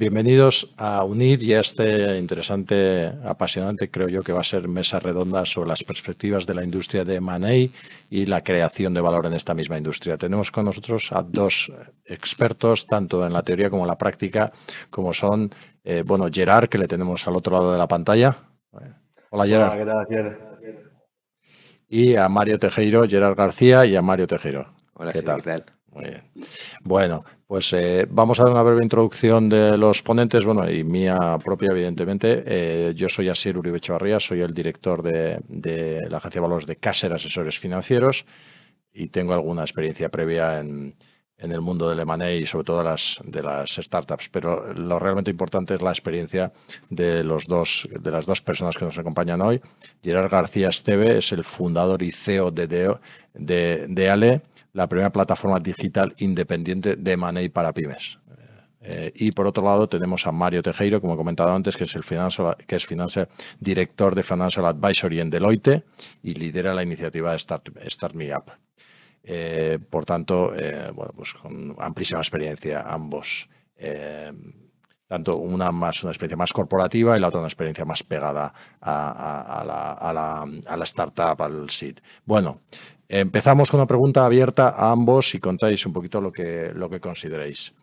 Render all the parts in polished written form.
Bienvenidos a UNIR y a este interesante, apasionante, creo yo que va a ser mesa redonda sobre las perspectivas de la industria de M&A y la creación de valor en esta misma industria. Tenemos con nosotros a dos expertos, tanto en la teoría como en la práctica, como son, Gerard, que le tenemos al otro lado de la pantalla. Hola, Hola, Gerard. ¿qué tal, Asier? Y a Mario Tejero, Gerard García y a Mario Tejero. Hola, ¿Qué Siri, tal? ¿qué tal? Muy bien. Bueno, pues vamos a dar una breve introducción de los ponentes, y mía propia, evidentemente. Yo soy Asier Uribe Echevarría, soy el director de la Agencia de Valores de Caser Asesores Financieros y tengo alguna experiencia previa en el mundo del M&A y sobre todo de las startups. Pero lo realmente importante es la experiencia de las dos personas que nos acompañan hoy. Gerard García Esteve es el fundador y CEO de ALE, la primera plataforma digital independiente de M&A para pymes. Y por otro lado tenemos a Mario Tejero, como he comentado antes, que es director de Financial Advisory en Deloitte y lidera la iniciativa Start Me Up. Por tanto, pues con amplísima experiencia ambos. Tanto una experiencia más corporativa y la otra una experiencia más pegada a la startup, al seed. Bueno, empezamos con una pregunta abierta a ambos y contáis un poquito lo que consideréis.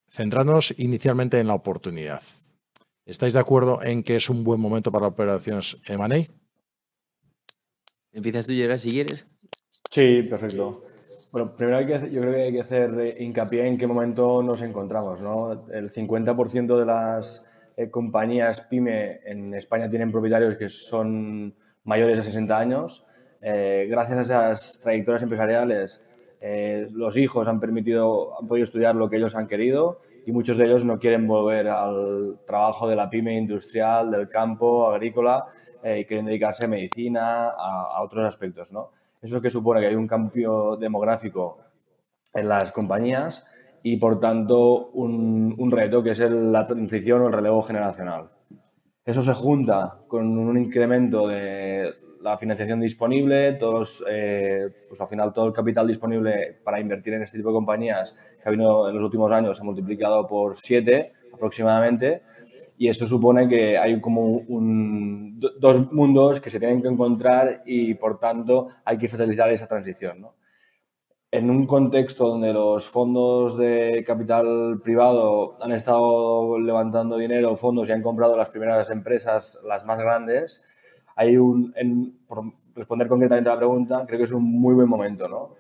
Centrándonos inicialmente en la oportunidad. ¿Estáis de acuerdo en que es un buen momento para operaciones M&A? ¿Empiezas tú, Gerard, si quieres? Sí, perfecto. Bueno, primero yo creo que hay que hacer hincapié en qué momento nos encontramos, ¿no? El 50% de las compañías PYME en España tienen propietarios que son mayores de 60 años. Gracias a esas trayectorias empresariales, los hijos han podido estudiar lo que ellos han querido y muchos de ellos no quieren volver al trabajo de la PYME industrial, del campo, agrícola, y quieren dedicarse a medicina, a otros aspectos, ¿no? Eso es lo que supone que hay un cambio demográfico en las compañías y, por tanto, un reto que es la transición o el relevo generacional. Eso se junta con un incremento de la financiación disponible, pues al final todo el capital disponible para invertir en este tipo de compañías que ha habido en los últimos años se ha multiplicado por 7 aproximadamente, y esto supone que hay como dos mundos que se tienen que encontrar y, por tanto, hay que facilitar esa transición, ¿no? En un contexto donde los fondos de capital privado han estado levantando dinero, fondos, y han comprado las primeras empresas, las más grandes, por responder concretamente a la pregunta, creo que es un muy buen momento, ¿no?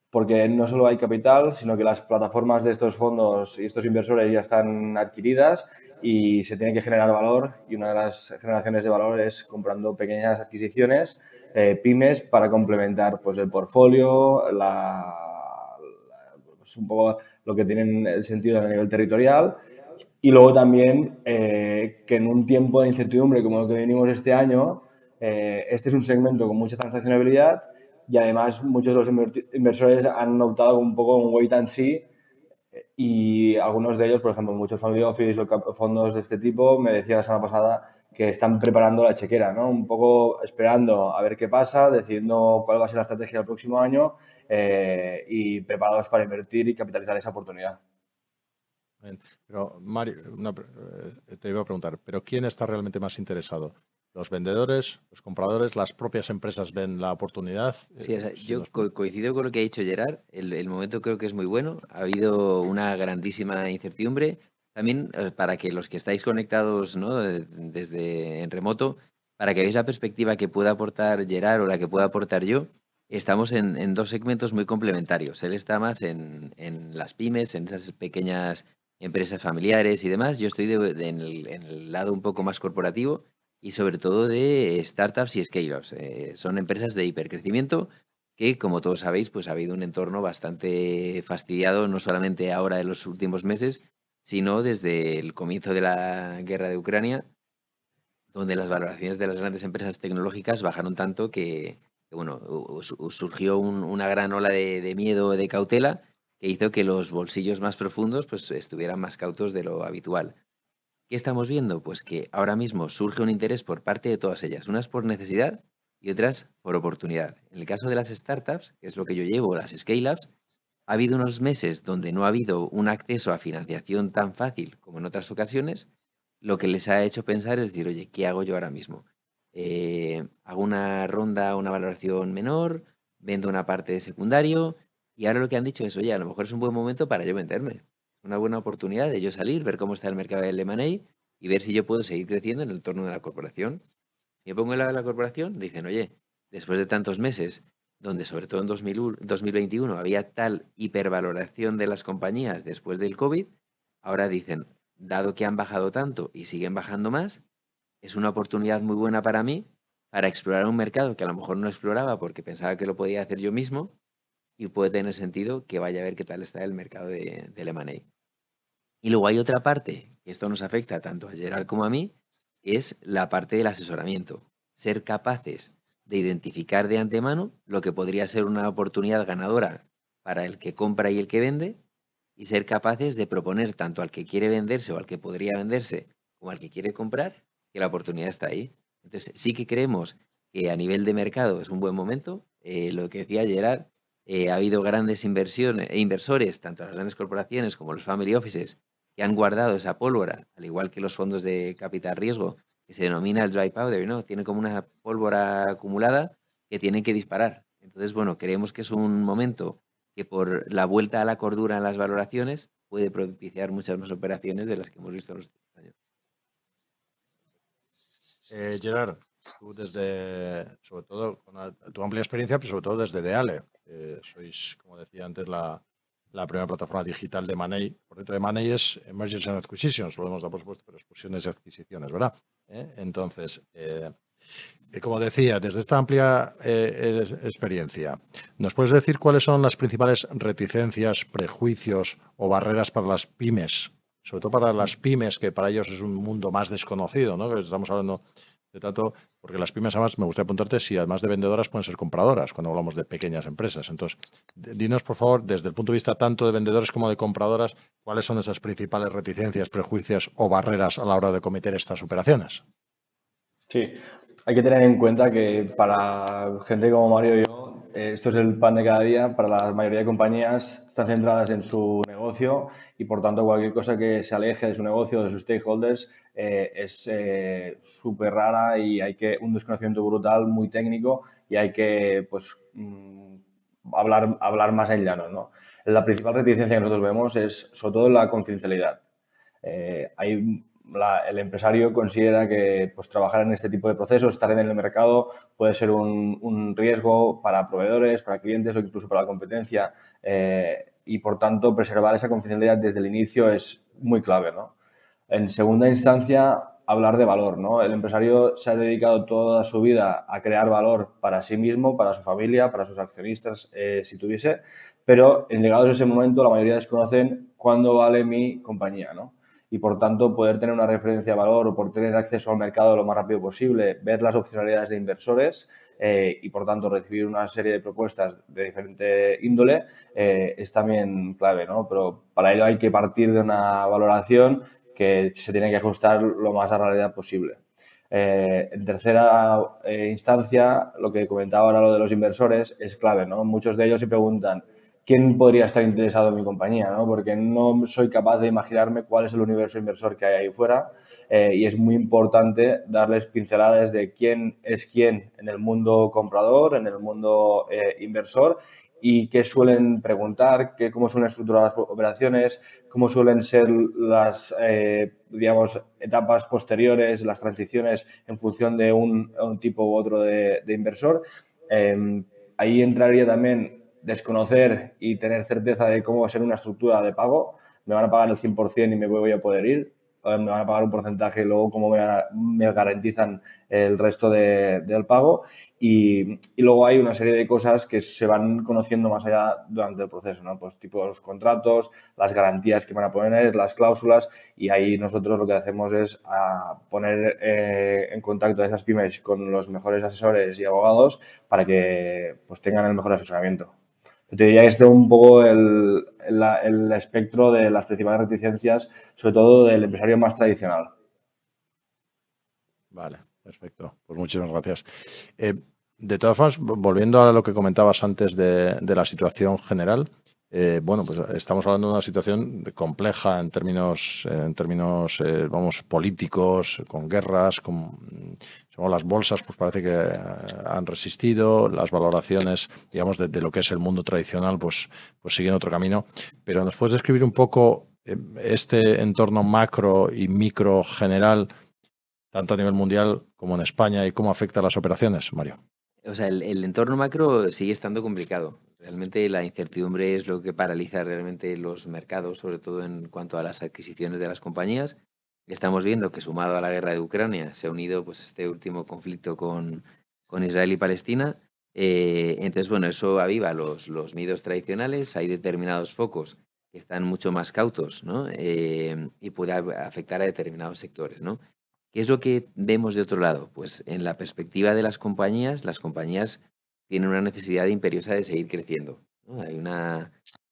Porque no solo hay capital, sino que las plataformas de estos fondos y estos inversores ya están adquiridas y se tiene que generar valor, y una de las generaciones de valor es comprando pequeñas adquisiciones, pymes, para complementar pues el portfolio, pues un poco lo que tienen el sentido a nivel territorial. Y luego también que en un tiempo de incertidumbre como el que venimos este año, este es un segmento con mucha transaccionabilidad, y además muchos de los inversores han optado un poco un wait and see, y algunos de ellos, por ejemplo, muchos family office o fondos de este tipo, me decía la semana pasada que están preparando la chequera, ¿no? Un poco esperando a ver qué pasa, decidiendo cuál va a ser la estrategia del próximo año, y preparados para invertir y capitalizar esa oportunidad. Pero, Mario, te iba a preguntar, ¿pero quién está realmente más interesado? ¿Los vendedores, los compradores, las propias empresas ven la oportunidad? Sí, o sea, yo coincido con lo que ha dicho Gerard. El momento creo que es muy bueno. Ha habido una grandísima incertidumbre. También para que los que estáis conectados, ¿no? Desde en remoto, para que veáis la perspectiva que pueda aportar Gerard o la que pueda aportar yo, estamos en dos segmentos muy complementarios. Él está más en las pymes, en esas pequeñas empresas familiares y demás. Yo estoy en el lado un poco más corporativo y sobre todo de startups y scale-ups. Son empresas de hipercrecimiento que, como todos sabéis, pues ha habido un entorno bastante fastidiado, no solamente ahora en los últimos meses, sino desde el comienzo de la guerra de Ucrania, donde las valoraciones de las grandes empresas tecnológicas bajaron tanto que, bueno, surgió una gran ola de miedo, de cautela, que hizo que los bolsillos más profundos pues estuvieran más cautos de lo habitual. ¿Qué estamos viendo? Pues que ahora mismo surge un interés por parte de todas ellas, unas por necesidad y otras por oportunidad. En el caso de las startups, que es lo que yo llevo, las scale-ups, Ha habido unos meses donde no ha habido un acceso a financiación tan fácil como en otras ocasiones, lo que les ha hecho pensar es decir, oye, ¿qué hago yo ahora mismo? Hago una ronda, una valoración menor, vendo una parte de secundario y ahora lo que han dicho es, oye, a lo mejor es un buen momento para yo venderme. Una buena oportunidad de yo salir, ver cómo está el mercado del M&A y ver si yo puedo seguir creciendo en el entorno de la corporación. Si me pongo en lado de la corporación, dicen, oye, después de tantos meses, donde sobre todo en 2021 había tal hipervaloración de las compañías después del COVID, ahora dicen, dado que han bajado tanto y siguen bajando más, es una oportunidad muy buena para mí para explorar un mercado que a lo mejor no exploraba porque pensaba que lo podía hacer yo mismo y puede tener sentido que vaya a ver qué tal está el mercado del M&A. Y luego hay otra parte, que esto nos afecta tanto a Gerard como a mí, es la parte del asesoramiento. Ser capaces de identificar de antemano lo que podría ser una oportunidad ganadora para el que compra y el que vende, y ser capaces de proponer tanto al que quiere venderse o al que podría venderse como al que quiere comprar, que la oportunidad está ahí. Entonces, sí que creemos que a nivel de mercado es un buen momento. Lo que decía Gerard, ha habido grandes inversiones e inversores, tanto las grandes corporaciones como los family offices, que han guardado esa pólvora, al igual que los fondos de capital riesgo, que se denomina el dry powder, ¿no? Tiene como una pólvora acumulada que tienen que disparar. Entonces, bueno, creemos que es un momento que por la vuelta a la cordura en las valoraciones puede propiciar muchas más operaciones de las que hemos visto en los últimos años. Gerard, tú sobre todo, con tu amplia experiencia, pero sobre todo desde Deale. Sois, como decía antes, la primera plataforma digital de M&A. Por cierto, M&A es Mergers and Acquisitions, lo hemos dado por supuesto, pero es fusiones y adquisiciones, ¿verdad? Entonces, como decía, desde esta amplia experiencia, ¿nos puedes decir cuáles son las principales reticencias, prejuicios o barreras para las pymes? Sobre todo para las pymes, que para ellos es un mundo más desconocido, ¿no? Que estamos hablando de tanto, porque las pymes, además, me gustaría preguntarte si además de vendedoras pueden ser compradoras cuando hablamos de pequeñas empresas. Entonces, dinos, por favor, desde el punto de vista tanto de vendedores como de compradoras, ¿cuáles son esas principales reticencias, prejuicios o barreras a la hora de cometer estas operaciones? Sí, hay que tener en cuenta que para gente como Mario y yo, esto es el pan de cada día. Para la mayoría de compañías están centradas en su negocio y, por tanto, cualquier cosa que se aleje de su negocio o de sus stakeholders es súper rara y hay un desconocimiento brutal, muy técnico, y hay que pues hablar más en llano, ¿no? La principal reticencia que nosotros vemos es sobre todo la confidencialidad. El empresario considera que pues, trabajar en este tipo de procesos, estar en el mercado, puede ser un riesgo para proveedores, para clientes o incluso para la competencia, y por tanto preservar esa confidencialidad desde el inicio es muy clave, ¿no? En segunda instancia, hablar de valor, ¿no? El empresario se ha dedicado toda su vida a crear valor para sí mismo, para su familia, para sus accionistas, si tuviese, pero llegados a ese momento la mayoría desconocen cuánto vale mi compañía, ¿no? Y por tanto poder tener una referencia de valor o por tener acceso al mercado lo más rápido posible, ver las opcionalidades de inversores y por tanto recibir una serie de propuestas de diferente índole es también clave, ¿no? Pero para ello hay que partir de una valoración que se tiene que ajustar lo más a la realidad posible. En tercera instancia, lo que comentaba ahora, lo de los inversores, es clave, ¿no? Muchos de ellos se preguntan, ¿quién podría estar interesado en mi compañía? ¿No? Porque no soy capaz de imaginarme cuál es el universo inversor que hay ahí fuera y es muy importante darles pinceladas de quién es quién en el mundo comprador, en el mundo inversor y qué suelen preguntar, cómo suelen estructurar las operaciones, cómo suelen ser las, digamos, etapas posteriores, las transiciones en función de un tipo u otro de inversor. Ahí entraría también desconocer y tener certeza de cómo va a ser una estructura de pago. Me van a pagar el 100% y me voy a poder ir. Me van a pagar un porcentaje y luego cómo me garantizan el resto del pago. Y luego hay una serie de cosas que se van conociendo más allá durante el proceso, ¿no? Pues tipo los contratos, las garantías que van a poner, las cláusulas, y ahí nosotros lo que hacemos es poner en contacto a esas pymes con los mejores asesores y abogados para que pues tengan el mejor asesoramiento. Te diría que este es un poco el espectro de las principales reticencias, sobre todo del empresario más tradicional. Vale, perfecto. Pues muchísimas gracias. De todas formas, volviendo a lo que comentabas antes de la situación general, bueno, pues estamos hablando de una situación compleja en términos, vamos, políticos, con guerras, según las bolsas, pues parece que han resistido, las valoraciones, digamos, de lo que es el mundo tradicional, pues siguen otro camino. Pero ¿nos puedes describir un poco este entorno macro y micro general, tanto a nivel mundial como en España, y cómo afecta a las operaciones, Mario? O sea, el entorno macro sigue estando complicado. Realmente la incertidumbre es lo que paraliza realmente los mercados, sobre todo en cuanto a las adquisiciones de las compañías. Estamos viendo que sumado a la guerra de Ucrania se ha unido pues este último conflicto con Israel y Palestina. Entonces, bueno, eso aviva los miedos tradicionales. Hay determinados focos que están mucho más cautos, ¿no? Y puede afectar a determinados sectores, ¿no? ¿Qué es lo que vemos de otro lado? Pues en la perspectiva de las compañías tienen una necesidad imperiosa de seguir creciendo, ¿no? Hay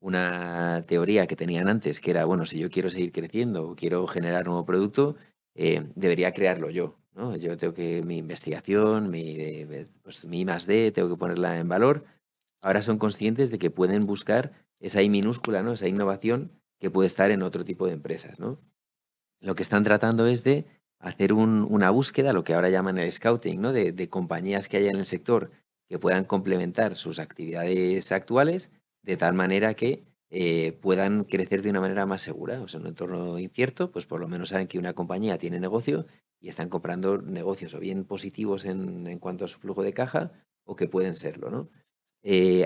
una teoría que tenían antes que era, bueno, si yo quiero seguir creciendo o quiero generar nuevo producto, debería crearlo yo, ¿no? Yo tengo que, mi investigación, pues, mi I+D, tengo que ponerla en valor. Ahora son conscientes de que pueden buscar esa I minúscula, ¿no? Esa innovación que puede estar en otro tipo de empresas, ¿no? Lo que están tratando es de hacer una búsqueda, lo que ahora llaman el scouting, ¿no? De compañías que haya en el sector que puedan complementar sus actividades actuales de tal manera que puedan crecer de una manera más segura. O sea, en un entorno incierto, pues por lo menos saben que una compañía tiene negocio y están comprando negocios o bien positivos en cuanto a su flujo de caja o que pueden serlo, ¿no?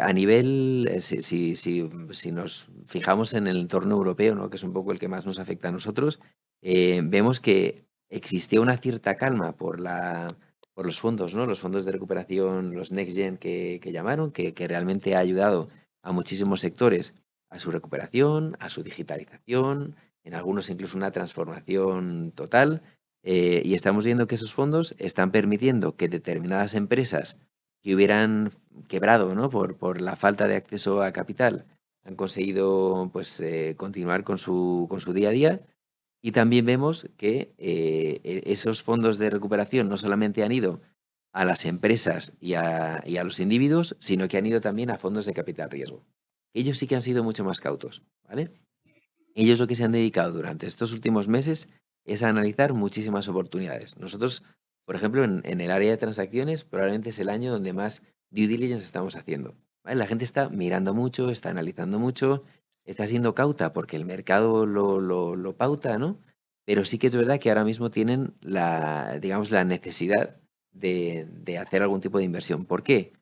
A nivel, si nos fijamos en el entorno europeo, ¿no? Que es un poco el que más nos afecta a nosotros, vemos que existía una cierta calma por los fondos, ¿no? Los fondos de recuperación, los Next Gen que llamaron, que realmente ha ayudado a muchísimos sectores a su recuperación, a su digitalización, en algunos incluso una transformación total. Y estamos viendo que esos fondos están permitiendo que determinadas empresas que hubieran quebrado, ¿no? Por la falta de acceso a capital, han conseguido pues continuar con su día a día. Y también vemos que esos fondos de recuperación no solamente han ido a las empresas y a los individuos, sino que han ido también a fondos de capital riesgo. Ellos sí que han sido mucho más cautos, ¿vale? Ellos lo que se han dedicado durante estos últimos meses es a analizar muchísimas oportunidades. Nosotros, por ejemplo, en el área de transacciones, probablemente es el año donde más due diligence estamos haciendo, ¿vale? La gente está mirando mucho, está analizando mucho, está siendo cauta porque el mercado lo pauta, ¿no? Pero sí que es verdad que ahora mismo tienen digamos, la necesidad de hacer algún tipo de inversión. ¿Por qué?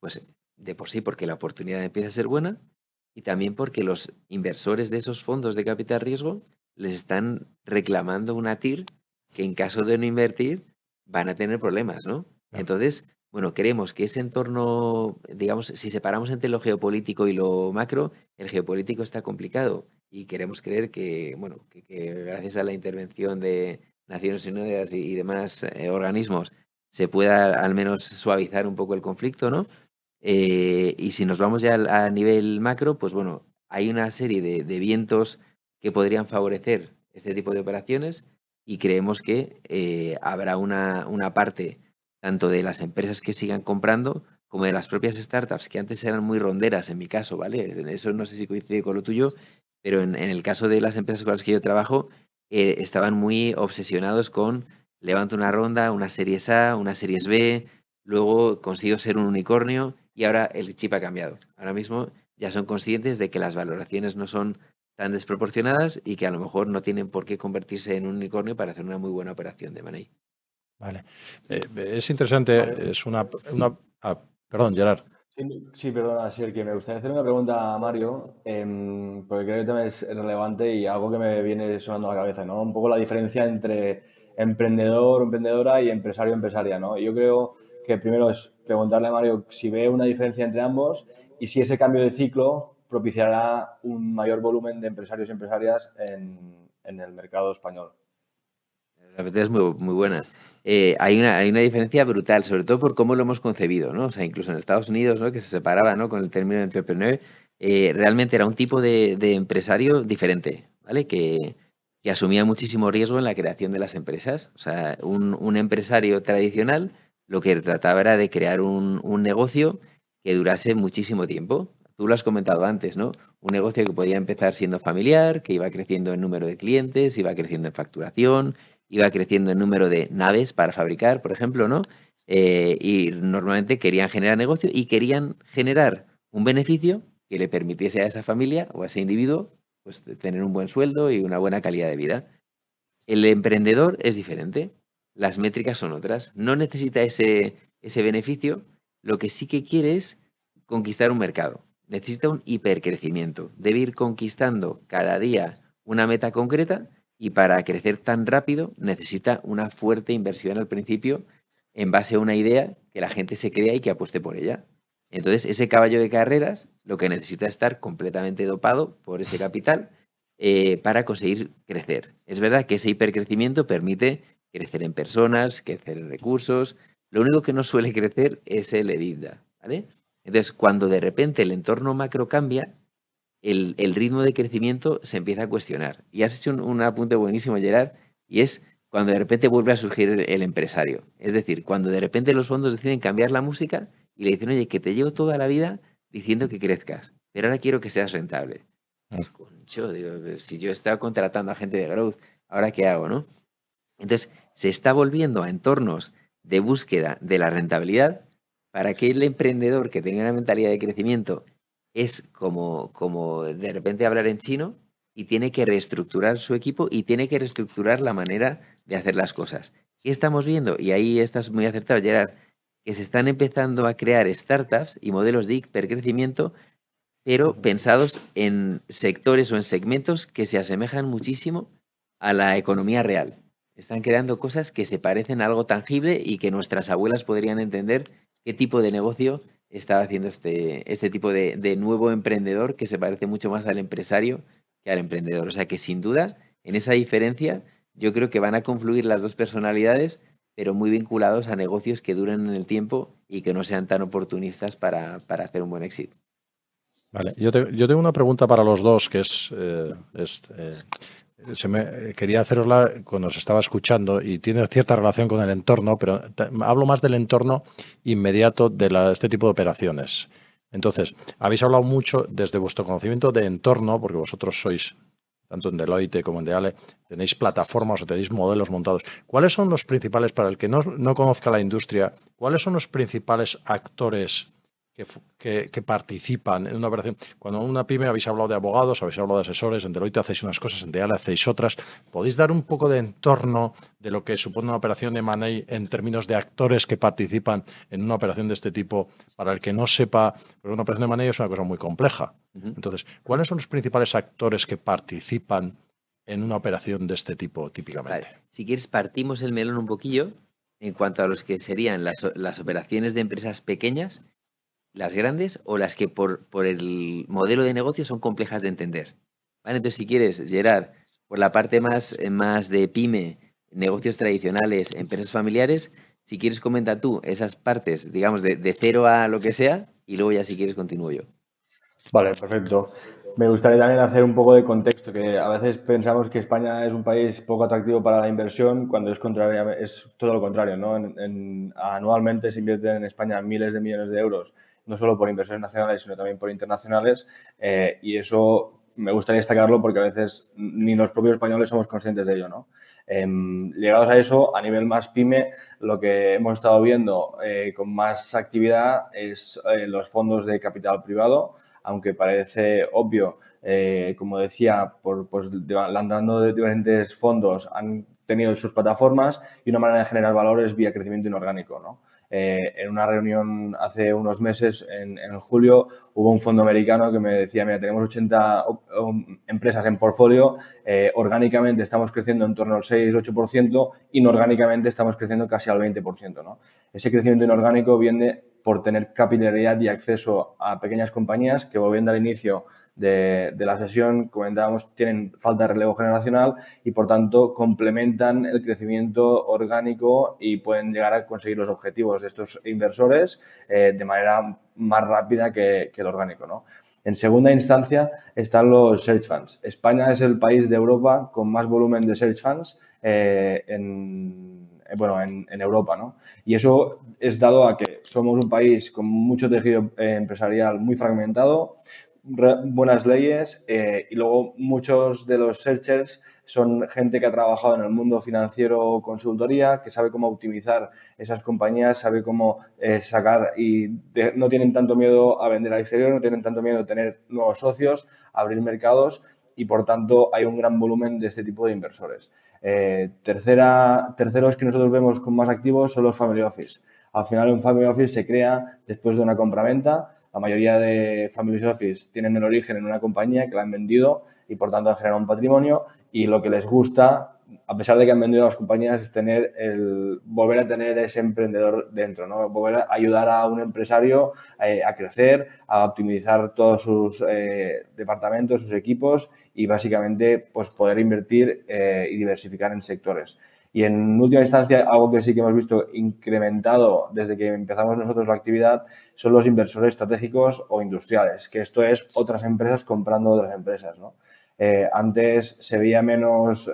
Pues de por sí, porque la oportunidad empieza a ser buena y también porque los inversores de esos fondos de capital riesgo les están reclamando una TIR que en caso de no invertir van a tener problemas, ¿no? Claro. Entonces, bueno, creemos que ese entorno, digamos, si separamos entre lo geopolítico y lo macro, el geopolítico está complicado y queremos creer que, bueno, que gracias a la intervención de Naciones Unidas y demás organismos se pueda al menos suavizar un poco el conflicto, ¿no? Y si nos vamos ya a nivel macro, pues bueno, hay una serie de vientos que podrían favorecer este tipo de operaciones y creemos que habrá una parte tanto de las empresas que sigan comprando como de las propias startups que antes eran muy ronderas en mi caso, ¿vale? Eso no sé si coincide con lo tuyo, pero en el caso de las empresas con las que yo trabajo, estaban muy obsesionados con levanto una ronda, una series A, una series B, luego consigo ser un unicornio y ahora el chip ha cambiado. Ahora mismo ya son conscientes de que las valoraciones no son tan desproporcionadas y que a lo mejor no tienen por qué convertirse en un unicornio para hacer una muy buena operación de money. Vale. Es interesante, Mario, es perdón, Gerard. sí, perdona, sí, que me gustaría hacer una pregunta a Mario, porque creo que también es relevante y algo que me viene sonando a la cabeza, ¿no? Un poco la diferencia entre emprendedor o emprendedora y empresario o empresaria, ¿no? Yo creo que primero es preguntarle a Mario si ve una diferencia entre ambos y si ese cambio de ciclo propiciará un mayor volumen de empresarios y empresarias en el mercado español. La verdad es muy, muy buena. Hay una diferencia brutal, sobre todo por cómo lo hemos concebido, ¿no? O sea, incluso en Estados Unidos, ¿no? Que se separaba, ¿no? Con el término de entrepreneur, realmente era un tipo de empresario diferente, ¿vale? Que asumía muchísimo riesgo en la creación de las empresas. O sea, un empresario tradicional lo que trataba era de crear un negocio que durase muchísimo tiempo. tú lo has comentado antes, ¿no? Un negocio que podía empezar siendo familiar, que iba creciendo en número de clientes, iba creciendo en facturación, iba creciendo en número de naves para fabricar, por ejemplo, ¿no? Y normalmente querían generar negocio y querían generar un beneficio que le permitiese a esa familia o a ese individuo pues, tener un buen sueldo y una buena calidad de vida. El emprendedor es diferente, las métricas son otras. No necesita ese beneficio, lo que sí que quiere es conquistar un mercado. Necesita un hipercrecimiento. Debe ir conquistando cada día una meta concreta y para crecer tan rápido necesita una fuerte inversión al principio en base a una idea que la gente se crea y que apueste por ella. Entonces, ese caballo de carreras lo que necesita es estar completamente dopado por ese capital para conseguir crecer. Es verdad que ese hipercrecimiento permite crecer en personas, crecer en recursos. Lo único que no suele crecer es el EBITDA, ¿vale? Entonces, cuando de repente el entorno macro cambia, el ritmo de crecimiento se empieza a cuestionar. Y has hecho un apunte buenísimo, Gerard, y es cuando de repente vuelve a surgir el empresario. Es decir, cuando de repente los fondos deciden cambiar la música y le dicen, oye, que te llevo toda la vida diciendo que crezcas, pero ahora quiero que seas rentable. Pues, concho, digo, si yo estaba contratando a gente de growth, ¿ahora qué hago, no? Entonces, se está volviendo a entornos de búsqueda de la rentabilidad para que el emprendedor que tenía una mentalidad de crecimiento es como de repente hablar en chino y tiene que reestructurar su equipo y tiene que reestructurar la manera de hacer las cosas. ¿Qué estamos viendo? Y ahí estás muy acertado, Gerard, que se están empezando a crear startups y modelos de hipercrecimiento pero pensados en sectores o en segmentos que se asemejan muchísimo a la economía real. Están creando cosas que se parecen a algo tangible y que nuestras abuelas podrían entender qué tipo de negocio está haciendo este tipo de nuevo emprendedor que se parece mucho más al empresario que al emprendedor. O sea que sin duda, en esa diferencia, yo creo que van a confluir las dos personalidades, pero muy vinculados a negocios que duren en el tiempo y que no sean tan oportunistas para hacer un buen éxito. Vale, yo tengo una pregunta para los dos que quería hacerosla cuando os estaba escuchando y tiene cierta relación con el entorno, pero hablo más del entorno inmediato de este tipo de operaciones. Entonces, habéis hablado mucho desde vuestro conocimiento de entorno, porque vosotros sois, tanto en Deloitte como en Deale, tenéis plataformas o tenéis modelos montados. ¿Cuáles son los principales, para el que no conozca la industria, cuáles son los principales actores que participan en una operación? Cuando en una pyme habéis hablado de abogados, habéis hablado de asesores, en Deloitte hacéis unas cosas, en Deale hacéis otras. ¿Podéis dar un poco de entorno de lo que supone una operación de M&A en términos de actores que participan en una operación de este tipo? Para el que no sepa, pero una operación de M&A es una cosa muy compleja. Entonces, ¿cuáles son los principales actores que participan en una operación de este tipo típicamente? Vale. Si quieres, partimos el melón un poquillo en cuanto a los que serían las operaciones de empresas pequeñas, las grandes o las que por el modelo de negocio son complejas de entender. ¿Vale? Entonces, si quieres, Gerard, por la parte más de pyme, negocios tradicionales, empresas familiares, si quieres comenta tú esas partes, digamos, de cero a lo que sea, y luego ya si quieres continúo yo. Vale, perfecto. Me gustaría también hacer un poco de contexto, que a veces pensamos que España es un país poco atractivo para la inversión, cuando es todo lo contrario, ¿no? Anualmente se invierten en España miles de millones de euros, no solo por inversiones nacionales, sino también por internacionales, y eso me gustaría destacarlo porque a veces ni los propios españoles somos conscientes de ello, ¿no? Llegados a eso, a nivel más pyme, lo que hemos estado viendo con más actividad es los fondos de capital privado, aunque parece obvio, como decía, lanzando de diferentes fondos han tenido sus plataformas y una manera de generar valores vía crecimiento inorgánico, ¿no? En una reunión hace unos meses, en julio, hubo un fondo americano que me decía, mira, tenemos 80 empresas en portfolio, orgánicamente estamos creciendo en torno al 6-8%, inorgánicamente estamos creciendo casi al 20%, ¿no? Ese crecimiento inorgánico viene por tener capilaridad y acceso a pequeñas compañías que, volviendo al inicio de la sesión, comentábamos, tienen falta de relevo generacional y, por tanto, complementan el crecimiento orgánico y pueden llegar a conseguir los objetivos de estos inversores de manera más rápida que el orgánico, ¿no? En segunda instancia están los search funds. España es el país de Europa con más volumen de search funds en en Europa, ¿no? Y eso es dado a que somos un país con mucho tejido empresarial muy fragmentado, buenas leyes y luego muchos de los searchers son gente que ha trabajado en el mundo financiero o consultoría, que sabe cómo optimizar esas compañías, sabe cómo sacar y no tienen tanto miedo a vender al exterior, no tienen tanto miedo a tener nuevos socios, a abrir mercados y, por tanto, hay un gran volumen de este tipo de inversores. Terceros que nosotros vemos como más activos son los family office. Al final, un family office se crea después de una compraventa. La mayoría de family office tienen el origen en una compañía que la han vendido y, por tanto, han generado un patrimonio, y lo que les gusta, a pesar de que han vendido las compañías, es volver a tener ese emprendedor dentro, ¿no? Volver a ayudar a un empresario a crecer, a optimizar todos sus departamentos, sus equipos, y básicamente pues poder invertir y diversificar en sectores. Y en última instancia, algo que sí que hemos visto incrementado desde que empezamos nosotros la actividad son los inversores estratégicos o industriales, que esto es otras empresas comprando otras empresas, ¿no? Antes se veía menos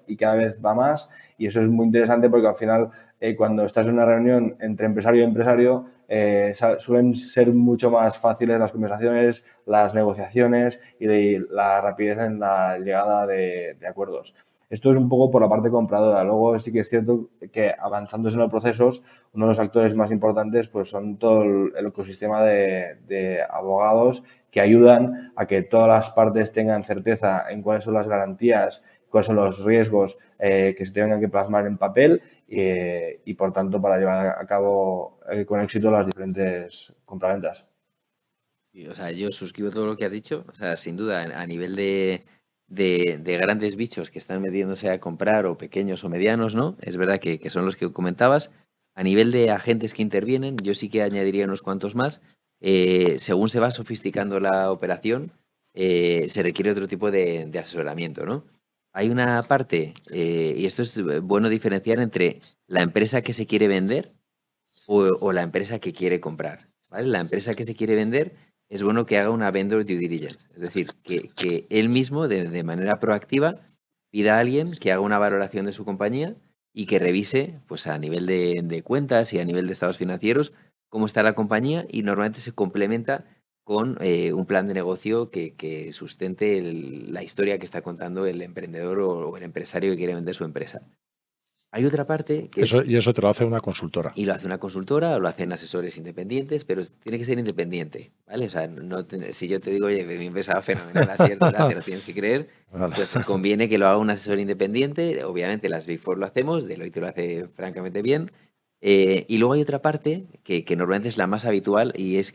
y cada vez va más, y eso es muy interesante porque al final cuando estás en una reunión entre empresario y empresario suelen ser mucho más fáciles las conversaciones, las negociaciones y la rapidez en la llegada de acuerdos. Esto es un poco por la parte compradora. Luego sí que es cierto que avanzándose en los procesos, uno de los actores más importantes pues son todo el ecosistema de abogados que ayudan a que todas las partes tengan certeza en cuáles son las garantías, cuáles son los riesgos que se tengan que plasmar en papel y, por tanto, para llevar a cabo con éxito las diferentes compraventas. O sea, yo suscribo todo lo que has dicho. O sea, sin duda, a nivel de grandes bichos que están metiéndose a comprar, o pequeños o medianos, ¿no? Es verdad que son los que comentabas. A nivel de agentes que intervienen, yo sí que añadiría unos cuantos más. Según se va sofisticando la operación, se requiere otro tipo de asesoramiento, ¿no? Hay una parte, y esto es bueno diferenciar entre la empresa que se quiere vender o la empresa que quiere comprar, ¿vale? La empresa que se quiere vender es bueno que haga una vendor due diligence, es decir, que él mismo de manera proactiva pida a alguien que haga una valoración de su compañía y que revise, pues a nivel de cuentas y a nivel de estados financieros, cómo está la compañía, y normalmente se complementa con un plan de negocio que sustente la historia que está contando el emprendedor o el empresario que quiere vender su empresa. Hay otra parte que es... Y eso te lo hace una consultora. Y lo hace una consultora o lo hacen asesores independientes, pero tiene que ser independiente, ¿vale? O sea, si yo te digo, oye, mi empresa va fenomenal, así te lo tienes que creer, Vale. pues conviene que lo haga un asesor independiente. Obviamente las Big Four lo hacemos, Deloitte lo hace francamente bien. Y luego hay otra parte que normalmente es la más habitual, y es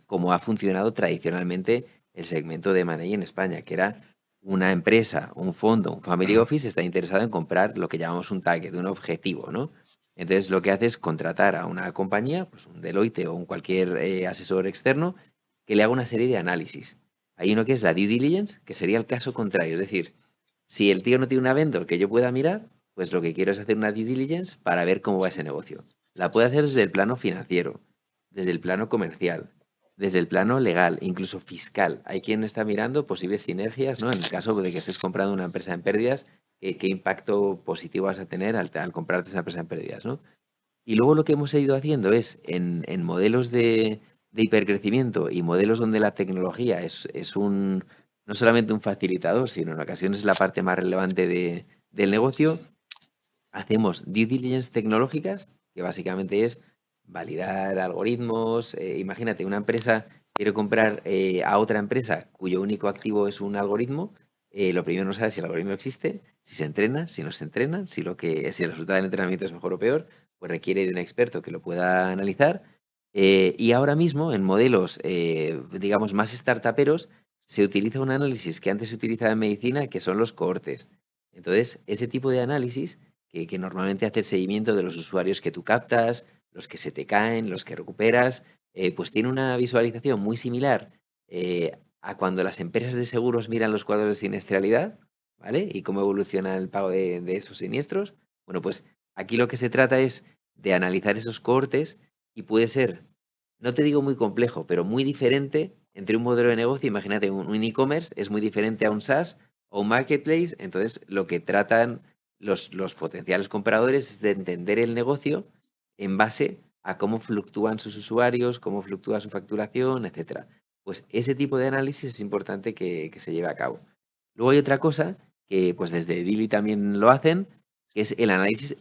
como ha funcionado tradicionalmente el segmento de M&A en España, que era una empresa, un fondo, un family office está interesado en comprar lo que llamamos un target, un objetivo, ¿no? Entonces lo que hace es contratar a una compañía, pues un Deloitte o un cualquier asesor externo, que le haga una serie de análisis. Hay uno que es la due diligence, que sería el caso contrario. Es decir, si el tío no tiene una vendor que yo pueda mirar, pues lo que quiero es hacer una due diligence para ver cómo va ese negocio. La puede hacer desde el plano financiero, desde el plano comercial, desde el plano legal, incluso fiscal. Hay quien está mirando posibles sinergias, ¿no? En el caso de que estés comprando una empresa en pérdidas, qué impacto positivo vas a tener al comprarte esa empresa en pérdidas, ¿no? Y luego lo que hemos ido haciendo es, en modelos de hipercrecimiento y modelos donde la tecnología es no solamente un facilitador, sino en ocasiones la parte más relevante del negocio, hacemos due diligence tecnológicas, que básicamente es validar algoritmos. Imagínate, una empresa quiere comprar a otra empresa cuyo único activo es un algoritmo. Lo primero, no sabe si el algoritmo existe, si se entrena, si no se entrena, si el resultado del entrenamiento es mejor o peor, pues requiere de un experto que lo pueda analizar. Y ahora mismo, en modelos, digamos, más startuperos, se utiliza un análisis que antes se utilizaba en medicina, que son los cohortes. Entonces, ese tipo de análisis que normalmente hace el seguimiento de los usuarios que tú captas, los que se te caen, los que recuperas, pues tiene una visualización muy similar a cuando las empresas de seguros miran los cuadros de siniestralidad, ¿vale? Y cómo evoluciona el pago de esos siniestros. Bueno, pues aquí lo que se trata es de analizar esos cohortes, y puede ser, no te digo muy complejo, pero muy diferente entre un modelo de negocio. Imagínate, un e-commerce es muy diferente a un SaaS o un marketplace. Entonces, lo que tratan los potenciales compradores es de entender el negocio en base a cómo fluctúan sus usuarios, cómo fluctúa su facturación, etcétera. Pues ese tipo de análisis es importante que se lleve a cabo. Luego hay otra cosa que pues desde Dili también lo hacen, que es el análisis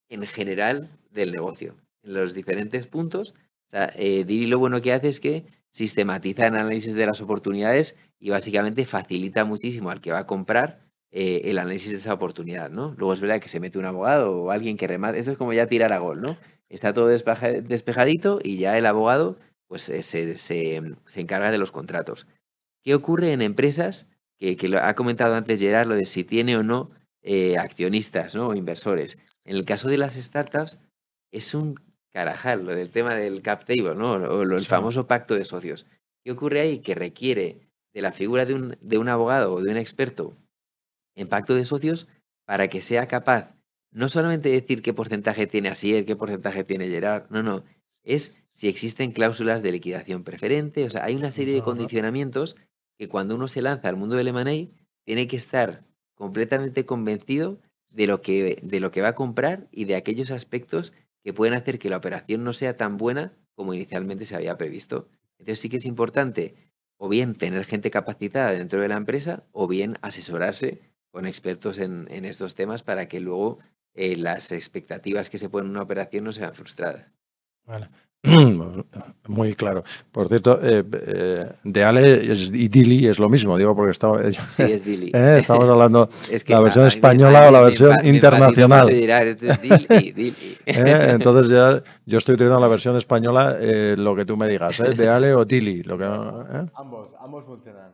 en general del negocio, en los diferentes puntos. O sea, Dili lo bueno que hace es que sistematiza el análisis de las oportunidades y básicamente facilita muchísimo al que va a comprar el análisis de esa oportunidad, ¿no? Luego es verdad que se mete un abogado o alguien que remate, esto es como ya tirar a gol, ¿no? Está todo despejadito y ya el abogado pues se encarga de los contratos. ¿Qué ocurre en empresas que lo ha comentado antes Gerard, lo de si tiene o no accionistas, ¿no? O inversores? En el caso de las startups es un carajal lo del tema del cap table, ¿no? El Sí. famoso pacto de socios. ¿Qué ocurre ahí? Que requiere de la figura de un abogado o de un experto en pacto de socios para que sea capaz no solamente de decir qué porcentaje tiene Asier, qué porcentaje tiene Gerard, no, es si existen cláusulas de liquidación preferente, o sea, hay una serie de Ujú. condicionamientos que cuando uno se lanza al mundo del M&A tiene que estar completamente convencido de lo que va a comprar y de aquellos aspectos que pueden hacer que la operación no sea tan buena como inicialmente se había previsto. Entonces sí que es importante o bien tener gente capacitada dentro de la empresa o bien asesorarse con expertos en estos temas para que luego las expectativas que se ponen en una operación no sean frustradas. Vale. Muy claro. Por cierto, de Ale y Dili es lo mismo, digo, porque Sí, es Dili. estamos hablando Es que la versión a mí, española o la versión me empatizo mucho internacional. Gerard, esto es Dili, Dili. Entonces ya yo estoy utilizando la versión española, lo que tú me digas, de Ale o Dili. Ambos funcionan.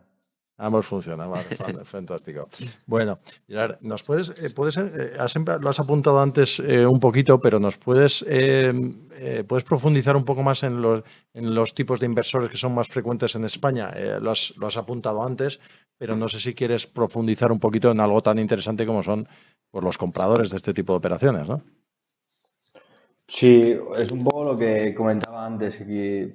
Ambos funcionan, vale, fantástico. Bueno, Gerard, lo has apuntado antes un poquito, pero puedes profundizar un poco más en los tipos de inversores que son más frecuentes en España. Lo has apuntado antes, pero no sé si quieres profundizar un poquito en algo tan interesante como son pues, los compradores de este tipo de operaciones, ¿no? Sí, es un poco lo que comentaba antes, que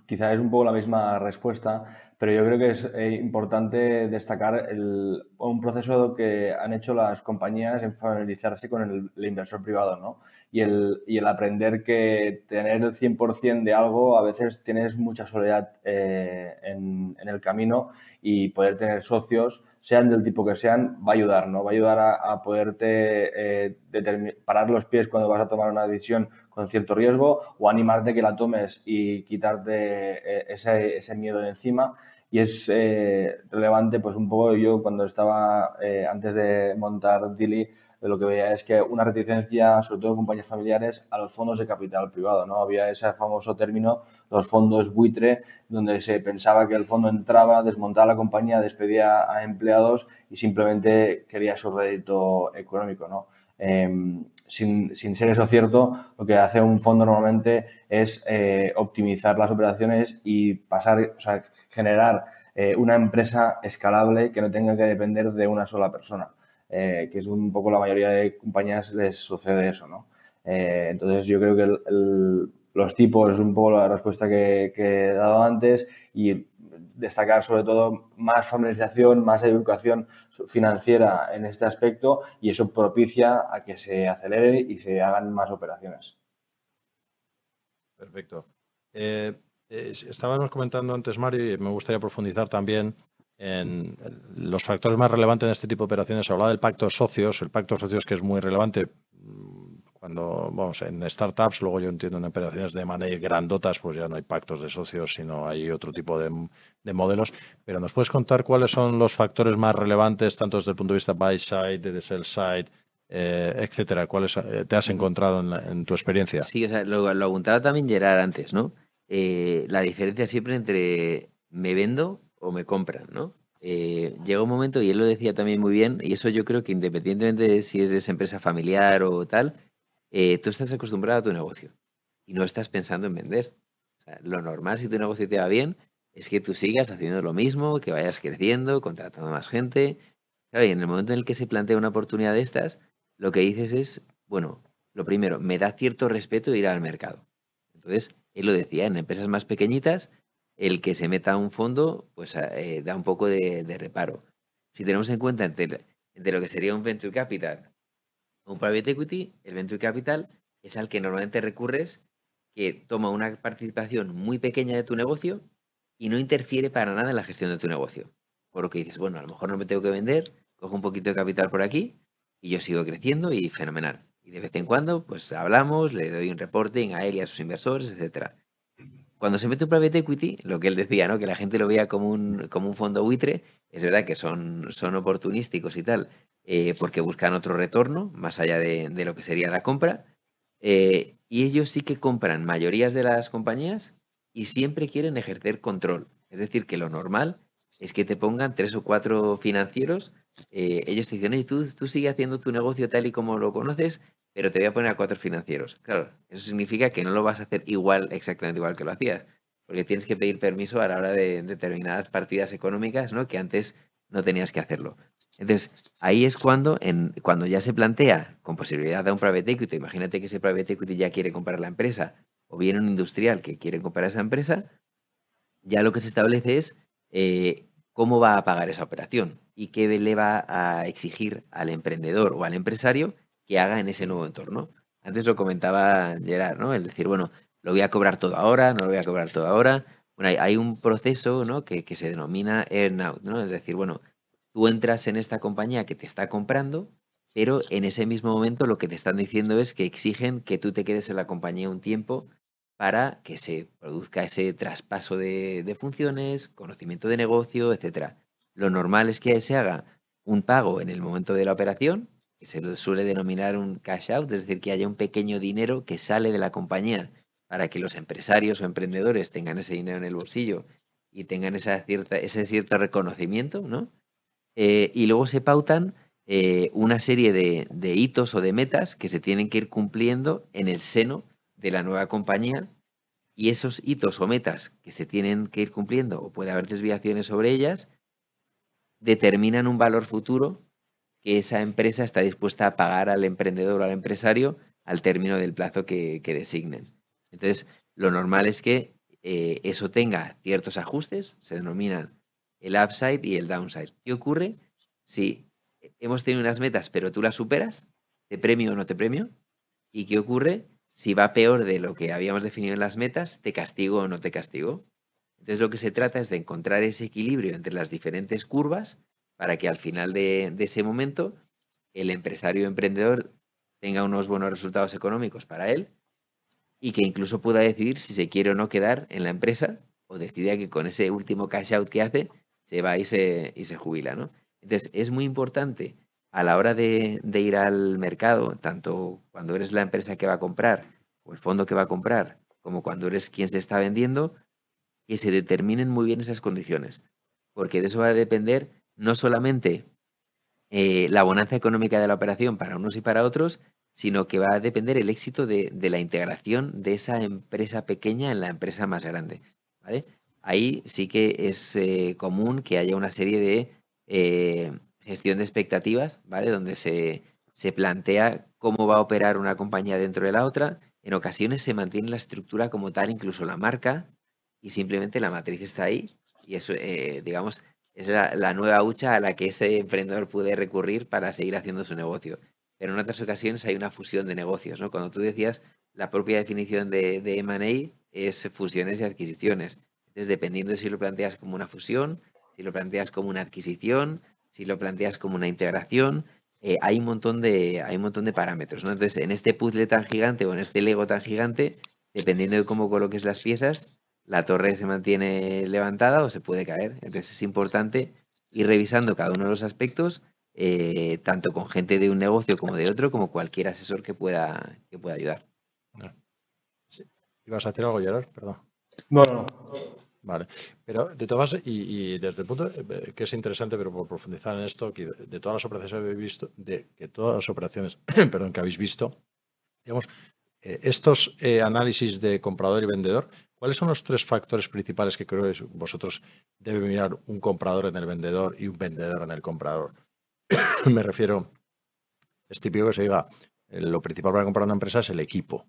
quizás es un poco la misma respuesta, pero yo creo que es importante destacar un proceso que han hecho las compañías en familiarizarse con el inversor privado, ¿no? Y el aprender que tener el 100% de algo, a veces tienes mucha soledad en el camino, y poder tener socios, sean del tipo que sean, va a ayudar, ¿no? Va a ayudar a poderte parar los pies cuando vas a tomar una decisión con cierto riesgo, o animarte que la tomes y quitarte ese miedo de encima. Y es relevante, pues un poco yo cuando estaba antes de montar Dili, lo que veía es que una reticencia, sobre todo en compañías familiares, a los fondos de capital privado, ¿no? Había ese famoso término, los fondos buitre, donde se pensaba que el fondo entraba, desmontaba la compañía, despedía a empleados y simplemente quería su rédito económico, ¿no? Sin ser eso cierto, lo que hace un fondo normalmente es optimizar las operaciones y generar una empresa escalable que no tenga que depender de una sola persona, que es un poco la mayoría de compañías les sucede eso, ¿no? Entonces yo creo que los tipos es un poco la respuesta que he dado antes, y destacar sobre todo más familiarización, más educación financiera en este aspecto, y eso propicia a que se acelere y se hagan más operaciones. Perfecto. Estábamos comentando antes, Mario, y me gustaría profundizar también en los factores más relevantes en este tipo de operaciones. Se hablaba del pacto de socios, el pacto de socios que es muy relevante cuando, vamos, en startups, luego yo entiendo en operaciones de money grandotas, pues ya no hay pactos de socios, sino hay otro tipo de modelos. Pero ¿nos puedes contar cuáles son los factores más relevantes, tanto desde el punto de vista buy side, de sell side, etcétera? ¿Cuáles te has encontrado en tu experiencia? Sí, o sea, lo apuntaba también Gerard antes, ¿no? La diferencia siempre entre me vendo o me compran, ¿no? Llega un momento, y él lo decía también muy bien, y eso yo creo que independientemente de si eres empresa familiar o tal, tú estás acostumbrado a tu negocio y no estás pensando en vender. O sea, lo normal, si tu negocio te va bien, es que tú sigas haciendo lo mismo, que vayas creciendo, contratando más gente. Claro, y en el momento en el que se plantea una oportunidad de estas, lo que dices es, bueno, lo primero, me da cierto respeto ir al mercado. Entonces, él lo decía, en empresas más pequeñitas, el que se meta a un fondo, pues da un poco de reparo. Si tenemos en cuenta entre lo que sería un venture capital Un private equity, el venture capital, es al que normalmente recurres, que toma una participación muy pequeña de tu negocio y no interfiere para nada en la gestión de tu negocio. Por lo que dices, bueno, a lo mejor no me tengo que vender, cojo un poquito de capital por aquí y yo sigo creciendo y fenomenal. Y de vez en cuando, pues hablamos, le doy un reporting a él y a sus inversores, etcétera. Cuando se mete un private equity, lo que él decía, ¿no? Que la gente lo veía como un fondo buitre, es verdad que son oportunísticos y tal, porque buscan otro retorno, más allá de lo que sería la compra, y ellos sí que compran mayorías de las compañías y siempre quieren ejercer control. Es decir, que lo normal es que te pongan 3 o 4 financieros, ellos te dicen, oye, tú sigue haciendo tu negocio tal y como lo conoces, pero te voy a poner a 4 financieros. Claro, eso significa que no lo vas a hacer igual, exactamente igual que lo hacías, porque tienes que pedir permiso a la hora de determinadas partidas económicas, ¿no? Que antes no tenías que hacerlo. Entonces, ahí es cuando ya se plantea con posibilidad de un private equity, imagínate que ese private equity ya quiere comprar la empresa, o viene un industrial que quiere comprar esa empresa, ya lo que se establece es cómo va a pagar esa operación y qué le va a exigir al emprendedor o al empresario que haga en ese nuevo entorno. Antes lo comentaba Gerard, ¿no? El decir, bueno, lo voy a cobrar todo ahora, no lo voy a cobrar todo ahora. Bueno, hay un proceso, ¿no? que se denomina earn-out, ¿no? Es decir, bueno, tú entras en esta compañía que te está comprando, pero en ese mismo momento lo que te están diciendo es que exigen que tú te quedes en la compañía un tiempo para que se produzca ese traspaso de funciones, conocimiento de negocio, etcétera. Lo normal es que se haga un pago en el momento de la operación, que se lo suele denominar un cash out, es decir, que haya un pequeño dinero que sale de la compañía para que los empresarios o emprendedores tengan ese dinero en el bolsillo y tengan ese cierto reconocimiento, ¿no? Y luego se pautan una serie de hitos o de metas que se tienen que ir cumpliendo en el seno de la nueva compañía, y esos hitos o metas que se tienen que ir cumpliendo o puede haber desviaciones sobre ellas, determinan un valor futuro que esa empresa está dispuesta a pagar al emprendedor o al empresario al término del plazo que designen. Entonces, lo normal es que eso tenga ciertos ajustes, se denominan el upside y el downside. ¿Qué ocurre si hemos tenido unas metas pero tú las superas? ¿Te premio o no te premio? ¿Y qué ocurre si va peor de lo que habíamos definido en las metas? ¿Te castigo o no te castigo? Entonces lo que se trata es de encontrar ese equilibrio entre las diferentes curvas para que al final de ese momento el empresario emprendedor tenga unos buenos resultados económicos para él y que incluso pueda decidir si se quiere o no quedar en la empresa o decida que con ese último cash out que hace se va y se jubila, ¿no? Entonces es muy importante a la hora de ir al mercado, tanto cuando eres la empresa que va a comprar o el fondo que va a comprar, como cuando eres quien se está vendiendo, que se determinen muy bien esas condiciones, porque de eso va a depender no solamente la bonanza económica de la operación para unos y para otros, sino que va a depender el éxito de la integración de esa empresa pequeña en la empresa más grande, ¿vale? Ahí sí que es común que haya una serie de gestión de expectativas, ¿vale? Donde se plantea cómo va a operar una compañía dentro de la otra. En ocasiones se mantiene la estructura como tal, incluso la marca, y simplemente la matriz está ahí. Y eso, digamos, es la nueva hucha a la que ese emprendedor puede recurrir para seguir haciendo su negocio. Pero en otras ocasiones hay una fusión de negocios, ¿no? Cuando tú decías, la propia definición de M&A es fusiones y adquisiciones. Entonces, dependiendo de si lo planteas como una fusión, si lo planteas como una adquisición, si lo planteas como una integración, hay un montón de parámetros, ¿no? Entonces, en este puzzle tan gigante o en este Lego tan gigante, dependiendo de cómo coloques las piezas, la torre se mantiene levantada o se puede caer. Entonces es importante ir revisando cada uno de los aspectos, tanto con gente de un negocio como de otro, como cualquier asesor que pueda ayudar. No. Sí. ¿Ibas a hacer algo, Gerard? Perdón. No, no, no. Vale, pero de todas y desde el punto que es interesante, pero por profundizar en esto, que de todas las operaciones que habéis visto, de que todas las operaciones, perdón, que habéis visto, digamos, estos análisis de comprador y vendedor, ¿cuáles son los 3 factores principales que creo que vosotros debe mirar un comprador en el vendedor y un vendedor en el comprador? Me refiero, es típico que se diga, lo principal para comprar una empresa es el equipo.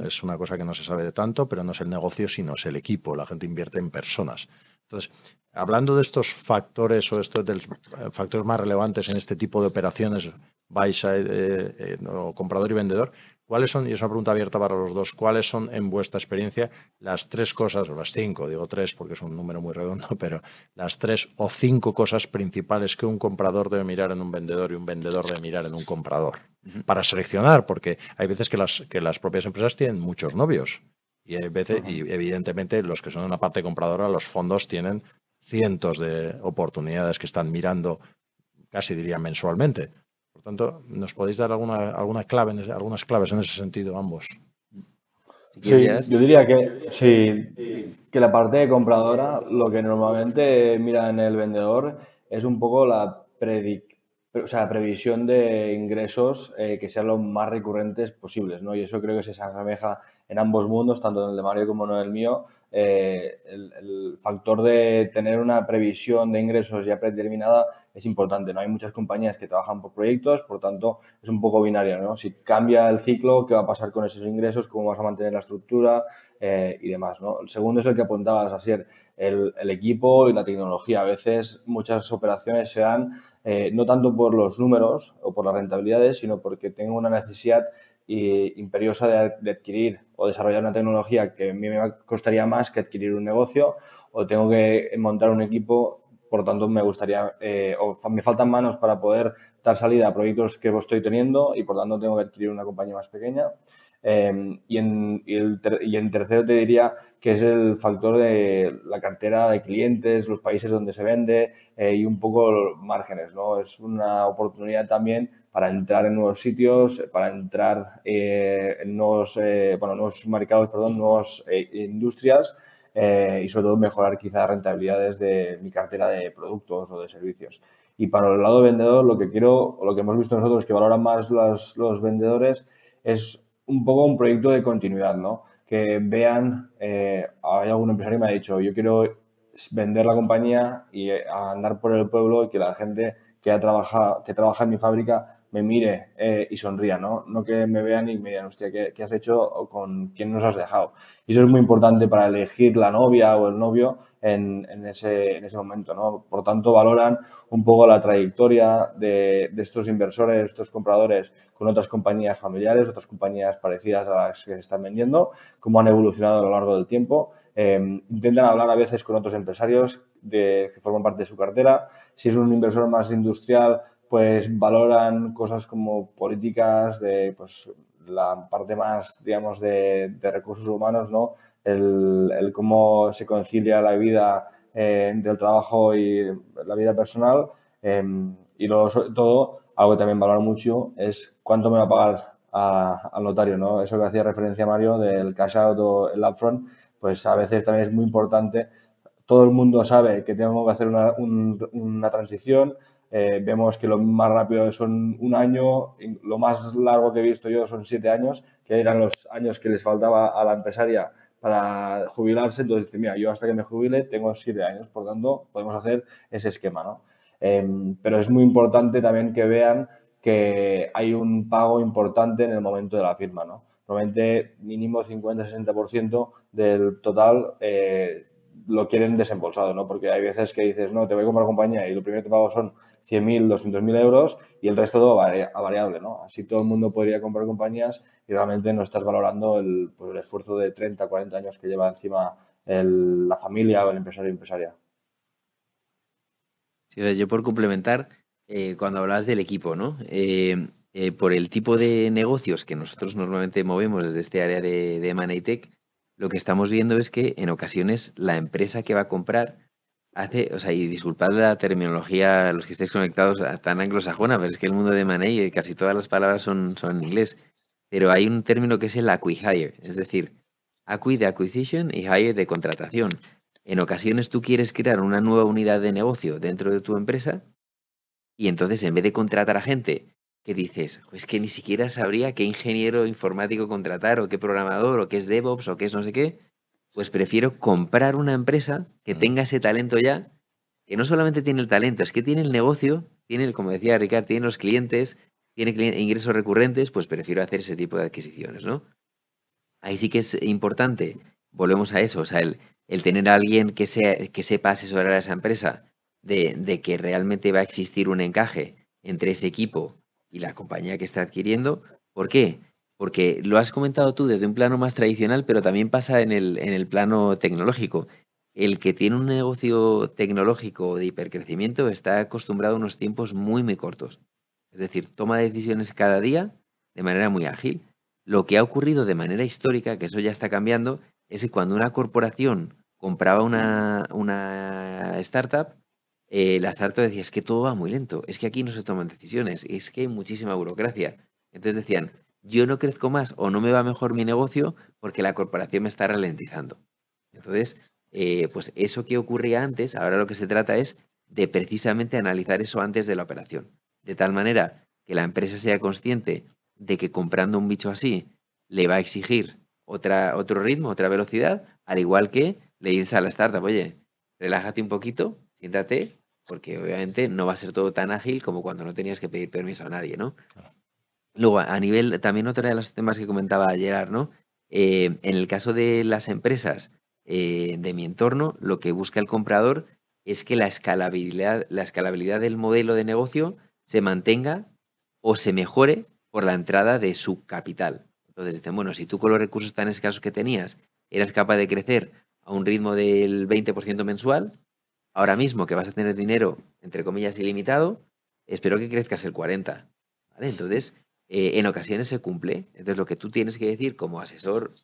Es una cosa que no se sabe de tanto, pero no es el negocio, sino es el equipo. La gente invierte en personas. Entonces, hablando de estos factores o estos de los factores más relevantes en este tipo de operaciones, buy side, o comprador y vendedor, ¿cuáles son, y es una pregunta abierta para los dos, cuáles son en vuestra experiencia las 3 cosas, o las 5, digo 3 porque es un número muy redondo, pero las 3 o 5 cosas principales que un comprador debe mirar en un vendedor y un vendedor debe mirar en un comprador? Para seleccionar, porque hay veces que las propias empresas tienen muchos novios y hay veces, y evidentemente los que son en la parte compradora, los fondos tienen cientos de oportunidades que están mirando, casi diría mensualmente. Por tanto, ¿nos podéis dar algunas claves en ese sentido ambos? Si quieres, Sí, Gerard. yo diría que sí, que la parte de compradora, lo que normalmente mira en el vendedor es un poco previsión de ingresos que sean lo más recurrentes posibles, ¿no? Y eso creo que se asemeja en ambos mundos, tanto en el de Mario como en el mío. El factor de tener una previsión de ingresos ya predeterminada es importante, ¿no? Hay muchas compañías que trabajan por proyectos, por tanto, es un poco binario, ¿no? Si cambia el ciclo, ¿qué va a pasar con esos ingresos? ¿Cómo vas a mantener la estructura? Y demás, ¿no? El segundo es el que apuntabas, Asier, el equipo y la tecnología. A veces muchas operaciones se dan no tanto por los números o por las rentabilidades, sino porque tengo una necesidad imperiosa de adquirir o desarrollar una tecnología que a mí me costaría más que adquirir un negocio, o tengo que montar un equipo. Por tanto, me gustaría, o me faltan manos para poder dar salida a proyectos que estoy teniendo y por tanto tengo que adquirir una compañía más pequeña. Y en tercero te diría que es el factor de la cartera de clientes, los países donde se vende y un poco los márgenes, ¿no? Es una oportunidad también para entrar en nuevos sitios, para entrar en nuevos mercados, nuevas industrias y sobre todo mejorar quizás rentabilidades de mi cartera de productos o de servicios. Y para el lado vendedor, lo que quiero, o lo que hemos visto nosotros que valoran más los vendedores es un poco un proyecto de continuidad, ¿no? Que vean, hay algún empresario que me ha dicho, yo quiero vender la compañía y andar por el pueblo y que la gente que trabaja en mi fábrica me mire y sonría, ¿no? No que me vean y me digan, hostia, ¿qué has hecho o con quién nos has dejado? Y eso es muy importante para elegir la novia o el novio en ese momento, ¿no? Por tanto, valoran un poco la trayectoria de estos inversores, estos compradores con otras compañías familiares, otras compañías parecidas a las que se están vendiendo, cómo han evolucionado a lo largo del tiempo. Intentan hablar a veces con otros empresarios que forman parte de su cartera. Si es un inversor más industrial, pues valoran cosas como políticas de pues, la parte más, digamos, de recursos humanos, ¿no? El cómo se concilia la vida entre el trabajo y la vida personal. Y luego, sobre todo, algo que también valoran mucho es cuánto me va a pagar al notario, ¿no? Eso que hacía referencia Mario del cash out o el upfront, pues a veces también es muy importante. Todo el mundo sabe que tengo que hacer una transición. Vemos que lo más rápido son un año, lo más largo que he visto yo son 7 años, que eran los años que les faltaba a la empresaria para jubilarse. Entonces dice, mira, yo hasta que me jubile tengo 7 años, por tanto podemos hacer ese esquema, ¿no? Pero es muy importante también que vean que hay un pago importante en el momento de la firma, ¿no? Normalmente mínimo 50-60% del total lo quieren desembolsado, ¿no? Porque hay veces que dices, no, te voy a comprar compañía y lo primero que te pago son 100.000, 200.000 euros y el resto todo a variable, ¿no? Así todo el mundo podría comprar compañías y realmente no estás valorando el esfuerzo de 30, 40 años que lleva encima la familia o el empresario o empresaria. Sí, o sea, yo por complementar, cuando hablabas del equipo, ¿no? Por el tipo de negocios que nosotros normalmente movemos desde este área de M&A Tech, lo que estamos viendo es que en ocasiones la empresa que va a comprar hace, o sea, y disculpad la terminología, los que estéis conectados a tan anglosajona, pero es que el mundo de M&A, casi todas las palabras son en inglés, pero hay un término que es el acqui-hire, es decir, acqui de acquisition y hire de contratación. En ocasiones tú quieres crear una nueva unidad de negocio dentro de tu empresa y entonces en vez de contratar a gente que dices, es que ni siquiera sabría qué ingeniero informático contratar o qué programador o qué es DevOps o qué es no sé qué, pues prefiero comprar una empresa que tenga ese talento ya, que no solamente tiene el talento, es que tiene el negocio, tiene, como decía Ricard, tiene los clientes, tiene ingresos recurrentes, pues prefiero hacer ese tipo de adquisiciones, ¿no? Ahí sí que es importante, volvemos a eso, o sea, el tener a alguien que sepa asesorar a esa empresa de que realmente va a existir un encaje entre ese equipo y la compañía que está adquiriendo. ¿Por qué? Porque lo has comentado tú desde un plano más tradicional, pero también pasa en el plano tecnológico. El que tiene un negocio tecnológico de hipercrecimiento está acostumbrado a unos tiempos muy, muy cortos. Es decir, toma decisiones cada día de manera muy ágil. Lo que ha ocurrido de manera histórica, que eso ya está cambiando, es que cuando una corporación compraba una startup, la startup decía, es que todo va muy lento, es que aquí no se toman decisiones, es que hay muchísima burocracia. Entonces decían, yo no crezco más o no me va mejor mi negocio porque la corporación me está ralentizando. Entonces, pues eso que ocurría antes, ahora lo que se trata es de precisamente analizar eso antes de la operación. De tal manera que la empresa sea consciente de que comprando un bicho así le va a exigir otro ritmo, otra velocidad, al igual que le dices a la startup, oye, relájate un poquito, siéntate, porque obviamente no va a ser todo tan ágil como cuando no tenías que pedir permiso a nadie, ¿no? Luego, a nivel, también otro de los temas que comentaba Gerard, ¿no? En el caso de las empresas de mi entorno, lo que busca el comprador es que la escalabilidad del modelo de negocio se mantenga o se mejore por la entrada de su capital. Entonces dicen, bueno, si tú con los recursos tan escasos que tenías eras capaz de crecer a un ritmo del 20% mensual, ahora mismo que vas a tener dinero, entre comillas, ilimitado, espero que crezcas el 40%. ¿Vale? Entonces, en ocasiones se cumple. Entonces, lo que tú tienes que decir como asesor,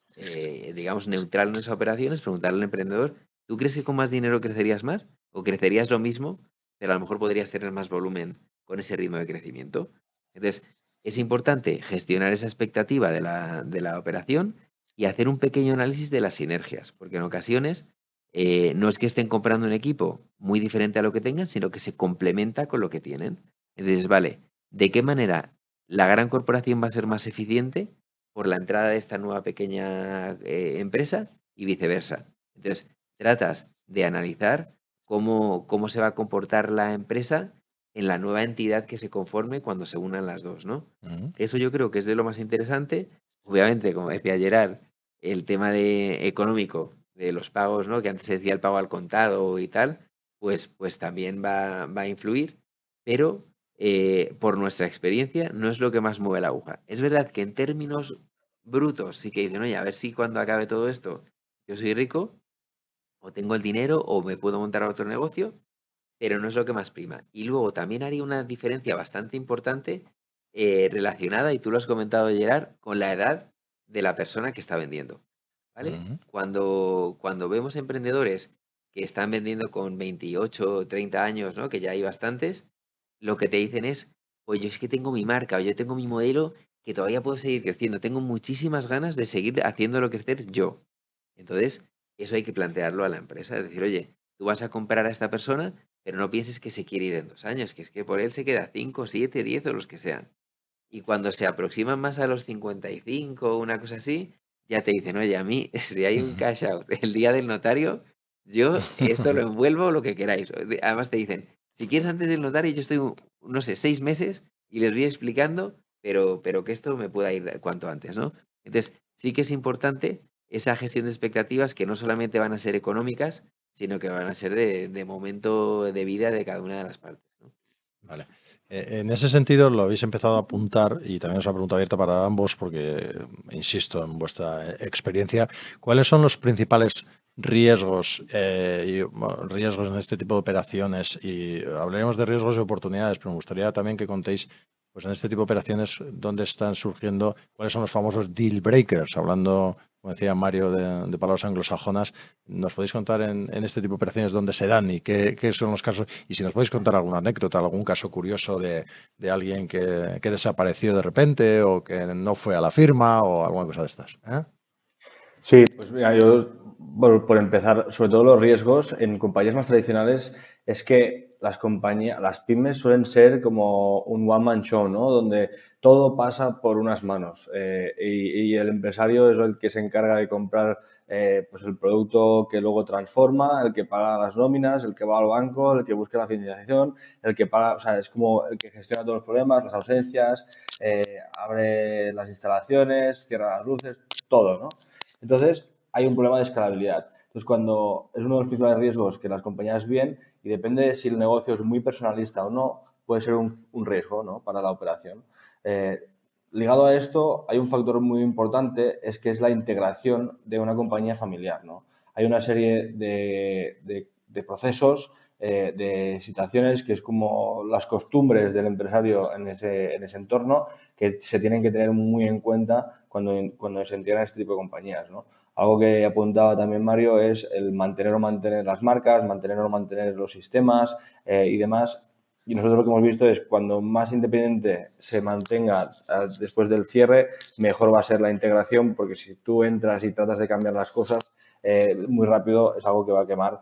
digamos, neutral en esa operación es preguntarle al emprendedor, ¿tú crees que con más dinero crecerías más? ¿O crecerías lo mismo, pero a lo mejor podrías tener más volumen con ese ritmo de crecimiento? Entonces, es importante gestionar esa expectativa de la operación y hacer un pequeño análisis de las sinergias, porque en ocasiones no es que estén comprando un equipo muy diferente a lo que tengan, sino que se complementa con lo que tienen. Entonces, vale, ¿de qué manera la gran corporación va a ser más eficiente por la entrada de esta nueva pequeña empresa y viceversa? Entonces, tratas de analizar cómo se va a comportar la empresa en la nueva entidad que se conforme cuando se unan las dos, ¿no? Ujú. Eso yo creo que es de lo más interesante. Obviamente, como decía Gerard, el tema económico de los pagos, ¿no? Que antes se decía el pago al contado y tal, pues también va a influir, pero por nuestra experiencia no es lo que más mueve la aguja. Es verdad que en términos brutos sí que dicen, oye, a ver si cuando acabe todo esto yo soy rico, o tengo el dinero, o me puedo montar otro negocio, pero no es lo que más prima. Y luego también haría una diferencia bastante importante relacionada, y tú lo has comentado, Gerard, con la edad de la persona que está vendiendo. ¿Vale? Ujú. Cuando vemos emprendedores que están vendiendo con 28 o 30 años, ¿no? Que ya hay bastantes, lo que te dicen es, pues yo es que tengo mi marca, o yo tengo mi modelo que todavía puedo seguir creciendo. Tengo muchísimas ganas de seguir haciéndolo crecer yo. Entonces, eso hay que plantearlo a la empresa. Es decir, oye, tú vas a comprar a esta persona, pero no pienses que se quiere ir en 2 años, que es que por él se queda 5, 7, 10 o los que sean. Y cuando se aproximan más a los 55 o una cosa así, ya te dicen, oye, a mí, si hay un Ujú. cash out el día del notario, yo esto lo envuelvo lo que queráis. Además te dicen, si quieres antes del notario, yo estoy, no sé, 6 meses y les voy explicando, pero que esto me pueda ir cuanto antes, ¿no? Entonces, sí que es importante esa gestión de expectativas que no solamente van a ser económicas, sino que van a ser de momento de vida de cada una de las partes, ¿no? Vale. En ese sentido, lo habéis empezado a apuntar y también es una pregunta abierta para ambos porque, insisto, en vuestra experiencia, ¿cuáles son los principales riesgos, bueno, riesgos en este tipo de operaciones? Y hablaremos de riesgos y oportunidades, pero me gustaría también que contéis, pues en este tipo de operaciones, dónde están surgiendo, cuáles son los famosos deal breakers, hablando, como decía Mario, de palabras anglosajonas. ¿Nos podéis contar en este tipo de operaciones dónde se dan y qué son los casos? Y si nos podéis contar alguna anécdota, algún caso curioso de alguien que desapareció de repente o que no fue a la firma o alguna cosa de estas. ¿Eh? Sí, pues mira, yo, bueno, por empezar, sobre todo los riesgos en compañías más tradicionales es que las pymes suelen ser como un one-man show, ¿no? Donde todo pasa por unas manos y el empresario es el que se encarga de comprar pues el producto que luego transforma, el que paga las nóminas, el que va al banco, el que busca la financiación, el que paga, o sea, es como el que gestiona todos los problemas, las ausencias, abre las instalaciones, cierra las luces, todo, ¿no? Entonces, hay un problema de escalabilidad. Entonces, cuando es uno de los principales riesgos que las compañías ven, y depende de si el negocio es muy personalista o no, puede ser un riesgo, ¿no?, para la operación. Ligado a esto, hay un factor muy importante, es que es la integración de una compañía familiar, ¿no? Hay una serie de procesos, de situaciones que es como las costumbres del empresario en ese entorno que se tienen que tener muy en cuenta cuando se integran este tipo de compañías, ¿no? Algo que apuntaba también Mario es el mantener o mantener las marcas, mantener o mantener los sistemas y demás. Y nosotros lo que hemos visto es cuando más independiente se mantenga después del cierre, mejor va a ser la integración, porque si tú entras y tratas de cambiar las cosas muy rápido, es algo que va a quemar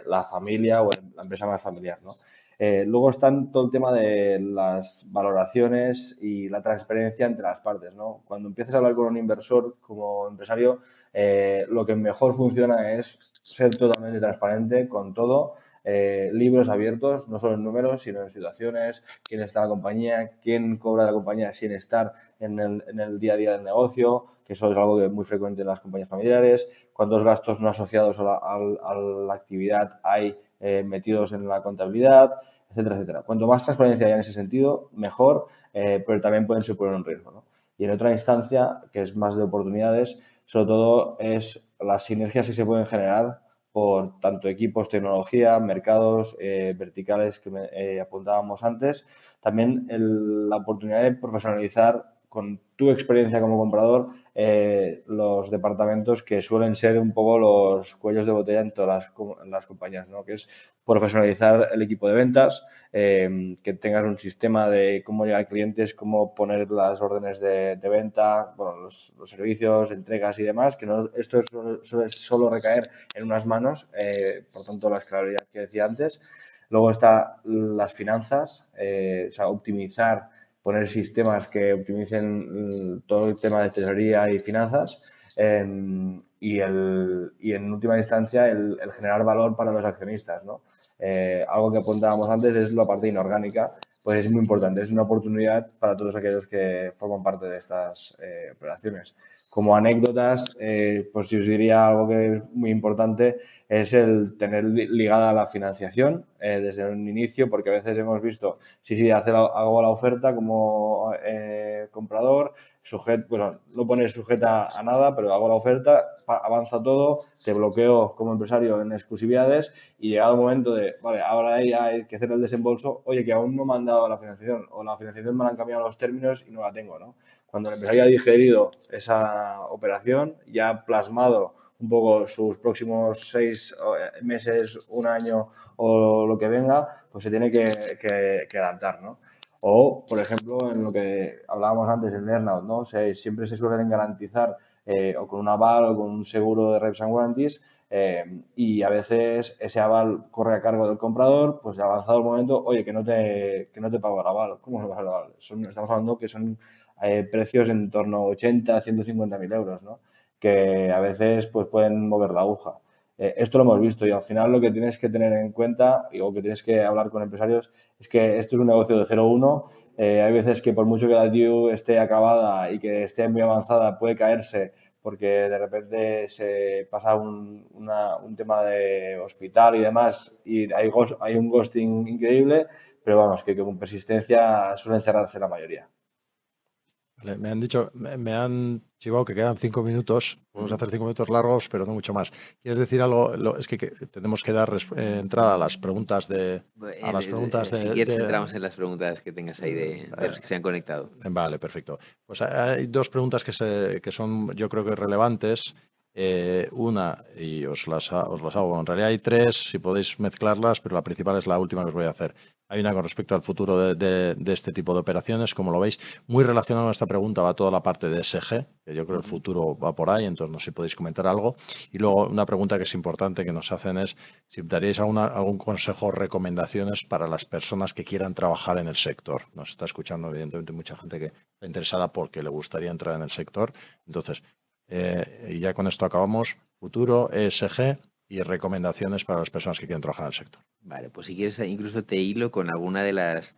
la familia o la empresa más familiar, ¿no? Luego están todo el tema de las valoraciones y la transparencia entre las partes, ¿no? Cuando empiezas a hablar con un inversor como empresario, lo que mejor funciona es ser totalmente transparente con todo, libros abiertos, no solo en números, sino en situaciones, quién está en la compañía, quién cobra la compañía sin estar en el día a día del negocio, que eso es algo que es muy frecuente en las compañías familiares, cuántos gastos no asociados a la actividad hay metidos en la contabilidad, etcétera, etcétera. Cuanto más transparencia haya en ese sentido, mejor, pero también pueden suponer un riesgo, ¿no? Y en otra instancia, que es más de oportunidades, sobre todo es las sinergias que se pueden generar por tanto equipos, tecnología, mercados verticales que apuntábamos antes. También la oportunidad de profesionalizar con tu experiencia como comprador los departamentos que suelen ser un poco los cuellos de botella en todas las compañías, ¿no? Que es profesionalizar el equipo de ventas, que tengas un sistema de cómo llegar a clientes, cómo poner las órdenes de venta, bueno, los servicios, entregas y demás, que no, esto suele solo recaer en unas manos, por tanto la escalabilidad que decía antes. Luego está las finanzas, o sea, optimizar, poner sistemas que optimicen todo el tema de tesorería y finanzas. Y en última instancia el generar valor para los accionistas, ¿no? Algo que apuntábamos antes es la parte inorgánica, pues es muy importante, es una oportunidad para todos aquellos que forman parte de estas operaciones. Como anécdotas, pues yo os diría algo que es muy importante, es el tener ligada la financiación desde un inicio, porque a veces hemos visto, sí, hago la oferta como comprador, bueno, no pones sujeta a nada, pero hago la oferta, avanza todo, te bloqueo como empresario en exclusividades y llegado el momento de, vale, ahora hay que hacer el desembolso, oye, que aún no me han dado la financiación o la financiación me han cambiado los términos y no la tengo, ¿no? Cuando el empresario ha digerido esa operación, ya ha plasmado un poco sus próximos 6 meses, un año o lo que venga, pues se tiene que adaptar, ¿no? O, por ejemplo, en lo que hablábamos antes, el earnout, ¿no? Siempre se suelen garantizar o con un aval o con un seguro de reps and warranties y a veces ese aval corre a cargo del comprador, pues ya avanzado el momento, oye, que no te pago el aval. ¿Cómo no vas el aval? Estamos hablando que son precios en torno a 80, 150.000 euros, ¿no? Que a veces pues pueden mover la aguja. Esto lo hemos visto y al final lo que tienes que tener en cuenta o que tienes que hablar con empresarios es que esto es un negocio de 0-1. Hay veces que por mucho que la due esté acabada y que esté muy avanzada puede caerse porque de repente se pasa un tema de hospital y demás y hay un ghosting increíble, pero vamos, que con persistencia suelen cerrarse la mayoría. Vale, me han dicho, me han chivado que quedan 5 minutos. Podemos hacer 5 minutos largos, pero no mucho más. ¿Quieres decir algo? Es que tenemos que dar entrada a las preguntas Si quieres, entramos en las preguntas que tengas ahí de los que se han conectado. Vale, perfecto. Pues hay dos preguntas que son, yo creo que relevantes. Una, y os las hago. En realidad hay tres, si podéis mezclarlas, pero la principal es la última que os voy a hacer. Hay una con respecto al futuro de este tipo de operaciones, como lo veis. Muy relacionado a esta pregunta va toda la parte de SG, que yo creo que el futuro va por ahí, entonces no sé si podéis comentar algo. Y luego una pregunta que es importante que nos hacen es si daríais algún consejo o recomendaciones para las personas que quieran trabajar en el sector. Nos está escuchando evidentemente mucha gente que está interesada porque le gustaría entrar en el sector. Entonces, y ya con esto acabamos. Futuro, ESG y recomendaciones para las personas que quieren trabajar en el sector. Vale, pues si quieres incluso te hilo con alguna de las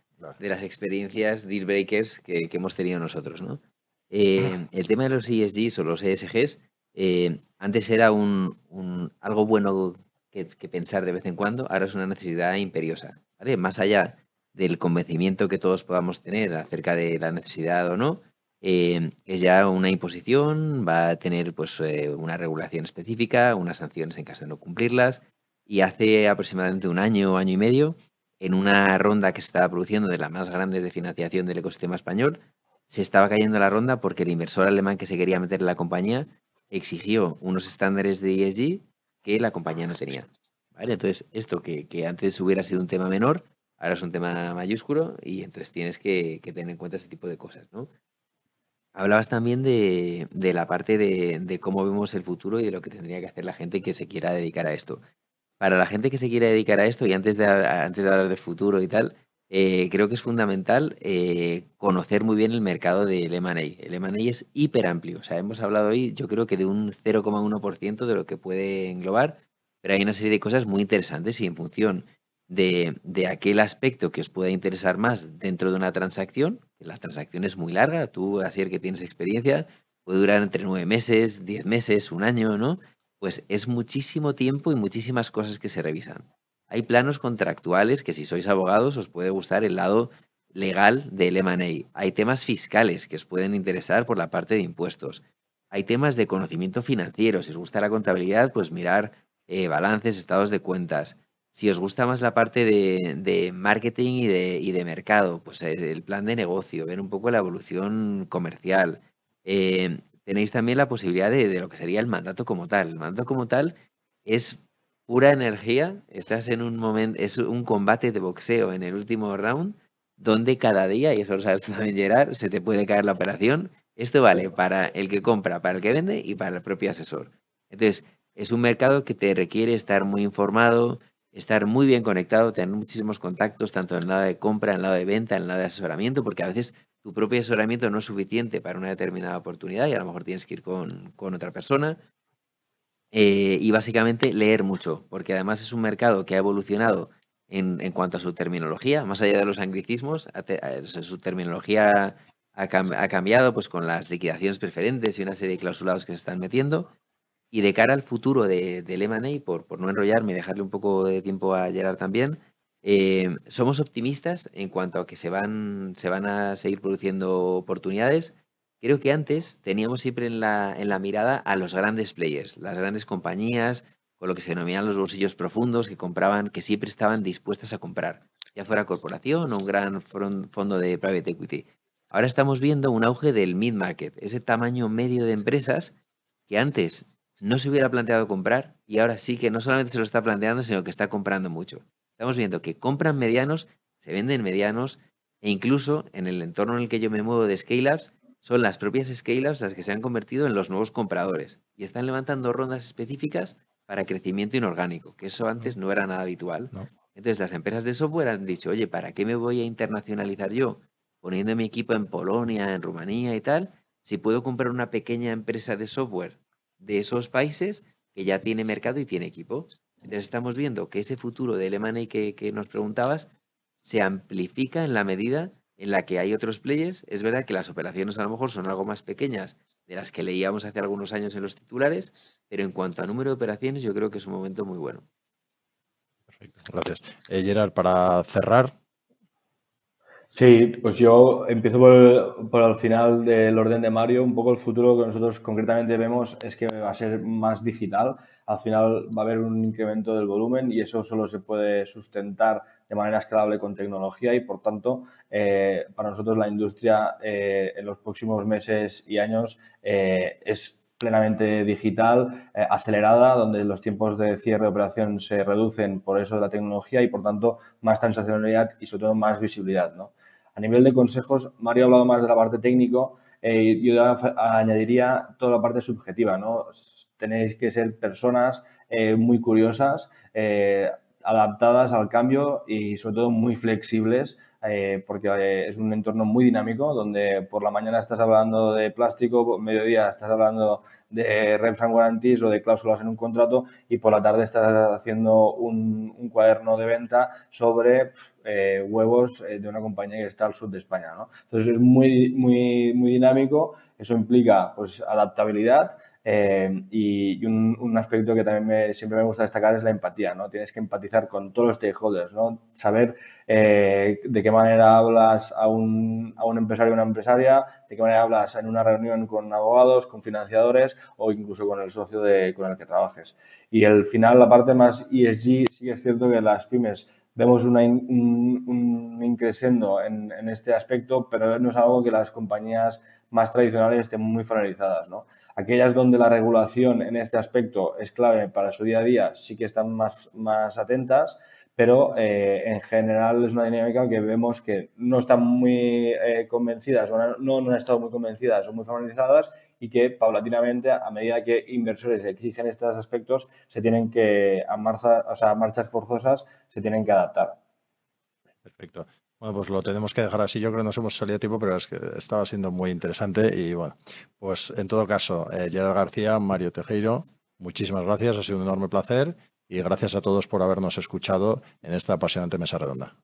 experiencias deal breakers que hemos tenido nosotros, ¿no? El tema de los ESGs o los ESGs Antes era algo bueno que pensar de vez en cuando, ahora es una necesidad imperiosa, ¿vale? Más allá del convencimiento que todos podamos tener acerca de la necesidad o no, es ya una imposición, va a tener pues una regulación específica, unas sanciones en caso de no cumplirlas, y hace aproximadamente un año, año y medio, en una ronda que se estaba produciendo de las más grandes de financiación del ecosistema español, se estaba cayendo la ronda porque el inversor alemán que se quería meter en la compañía exigió unos estándares de ESG que la compañía no tenía. ¿Vale? Entonces, esto que antes hubiera sido un tema menor, ahora es un tema mayúsculo y entonces tienes que tener en cuenta ese tipo de cosas, ¿no? Hablabas también de la parte de cómo vemos el futuro y de lo que tendría que hacer la gente que se quiera dedicar a esto. Para la gente que se quiere dedicar a esto, y antes de hablar del futuro y tal, creo que es fundamental conocer muy bien el mercado del M&A. El M&A es hiper amplio. O sea, hemos hablado hoy, yo creo que de un 0,1% de lo que puede englobar, pero hay una serie de cosas muy interesantes y en función de aquel aspecto que os pueda interesar más dentro de una transacción, que la transacción es muy larga, tú, así el que tienes experiencia, puede durar entre 9 meses, 10 meses, un año, ¿no? Pues es muchísimo tiempo y muchísimas cosas que se revisan. Hay planos contractuales que si sois abogados os puede gustar el lado legal del M&A. Hay temas fiscales que os pueden interesar por la parte de impuestos. Hay temas de conocimiento financiero. Si os gusta la contabilidad, pues mirar balances, estados de cuentas. Si os gusta más la parte de marketing y de mercado, pues el plan de negocio, ver un poco la evolución comercial. Tenéis también la posibilidad de lo que sería el mandato como tal. El mandato como tal es pura energía. Estás en un momento, es un combate de boxeo en el último round, donde cada día, y eso lo sabes tú también, Gerard, se te puede caer la operación. Esto vale para el que compra, para el que vende y para el propio asesor. Entonces, es un mercado que te requiere estar muy informado, estar muy bien conectado, tener muchísimos contactos, tanto en el lado de compra, en el lado de venta, en el lado de asesoramiento, porque a veces tu propio asesoramiento no es suficiente para una determinada oportunidad y a lo mejor tienes que ir con otra persona. Y básicamente leer mucho, porque además es un mercado que ha evolucionado en cuanto a su terminología, más allá de los anglicismos, su terminología ha cambiado pues con las liquidaciones preferentes y una serie de clausulados que se están metiendo. Y de cara al futuro del M&A, por no enrollarme y dejarle un poco de tiempo a Gerard también, somos optimistas en cuanto a que se van a seguir produciendo oportunidades. Creo que antes teníamos siempre en la mirada a los grandes players, las grandes compañías, con lo que se denominan los bolsillos profundos, que compraban, que siempre estaban dispuestas a comprar, ya fuera corporación o un gran fondo de private equity. Ahora estamos viendo un auge del mid-market, ese tamaño medio de empresas que antes no se hubiera planteado comprar y ahora sí que no solamente se lo está planteando, sino que está comprando mucho. Estamos viendo que compran medianos, se venden medianos e incluso en el entorno en el que yo me muevo de scale-ups, son las propias scale-ups las que se han convertido en los nuevos compradores y están levantando rondas específicas para crecimiento inorgánico, que eso antes no era nada habitual. ¿no? Entonces las empresas de software han dicho, oye, ¿para qué me voy a internacionalizar yo poniendo mi equipo en Polonia, en Rumanía y tal, si puedo comprar una pequeña empresa de software de esos países que ya tiene mercado y tiene equipo? Entonces estamos viendo que ese futuro del M&A que nos preguntabas se amplifica en la medida en la que hay otros players. Es verdad que las operaciones a lo mejor son algo más pequeñas de las que leíamos hace algunos años en los titulares, pero en cuanto a número de operaciones yo creo que es un momento muy bueno. Perfecto, gracias. Gerard, para cerrar, Sí, pues yo empiezo por el final del orden de Mario. Un poco el futuro que nosotros concretamente vemos es que va a ser más digital. Al final va a haber un incremento del volumen y eso solo se puede sustentar de manera escalable con tecnología y, por tanto, para nosotros la industria en los próximos meses y años es plenamente digital, acelerada, donde los tiempos de cierre de operación se reducen por eso de la tecnología y, por tanto, más transaccionalidad y, sobre todo, más visibilidad, ¿no? A nivel de consejos, Mario ha hablado más de la parte técnico, yo añadiría toda la parte subjetiva, ¿no? Tenéis que ser personas muy curiosas, adaptadas al cambio y sobre todo muy flexibles, porque es un entorno muy dinámico donde por la mañana estás hablando de plástico, por mediodía estás hablando de reps and guarantees o de cláusulas en un contrato y por la tarde estás haciendo un cuaderno de venta sobre huevos de una compañía que está al sur de España, ¿no? Entonces es muy, muy, muy dinámico, eso implica pues adaptabilidad, Y un aspecto que también siempre me gusta destacar es la empatía, ¿no? Tienes que empatizar con todos los stakeholders, ¿no? Saber de qué manera hablas a un empresario o una empresaria, de qué manera hablas en una reunión con abogados, con financiadores o incluso con el socio con el que trabajes. Y al final, la parte más ESG, sí que es cierto que las pymes vemos un increciendo en este aspecto, pero no es algo que las compañías más tradicionales estén muy familiarizadas, ¿no? Aquellas donde la regulación en este aspecto es clave para su día a día sí que están más atentas, pero en general es una dinámica que vemos que no están muy convencidas o no han estado muy convencidas o muy familiarizadas y que paulatinamente, a medida que inversores exigen estos aspectos, se tienen que, a marchas forzosas, se tienen que adaptar. Perfecto. Bueno, pues lo tenemos que dejar así. Yo creo que nos hemos salido de tiempo, pero es que estaba siendo muy interesante. Y bueno, pues en todo caso, Gerard García, Mario Tejero, muchísimas gracias. Ha sido un enorme placer y gracias a todos por habernos escuchado en esta apasionante mesa redonda.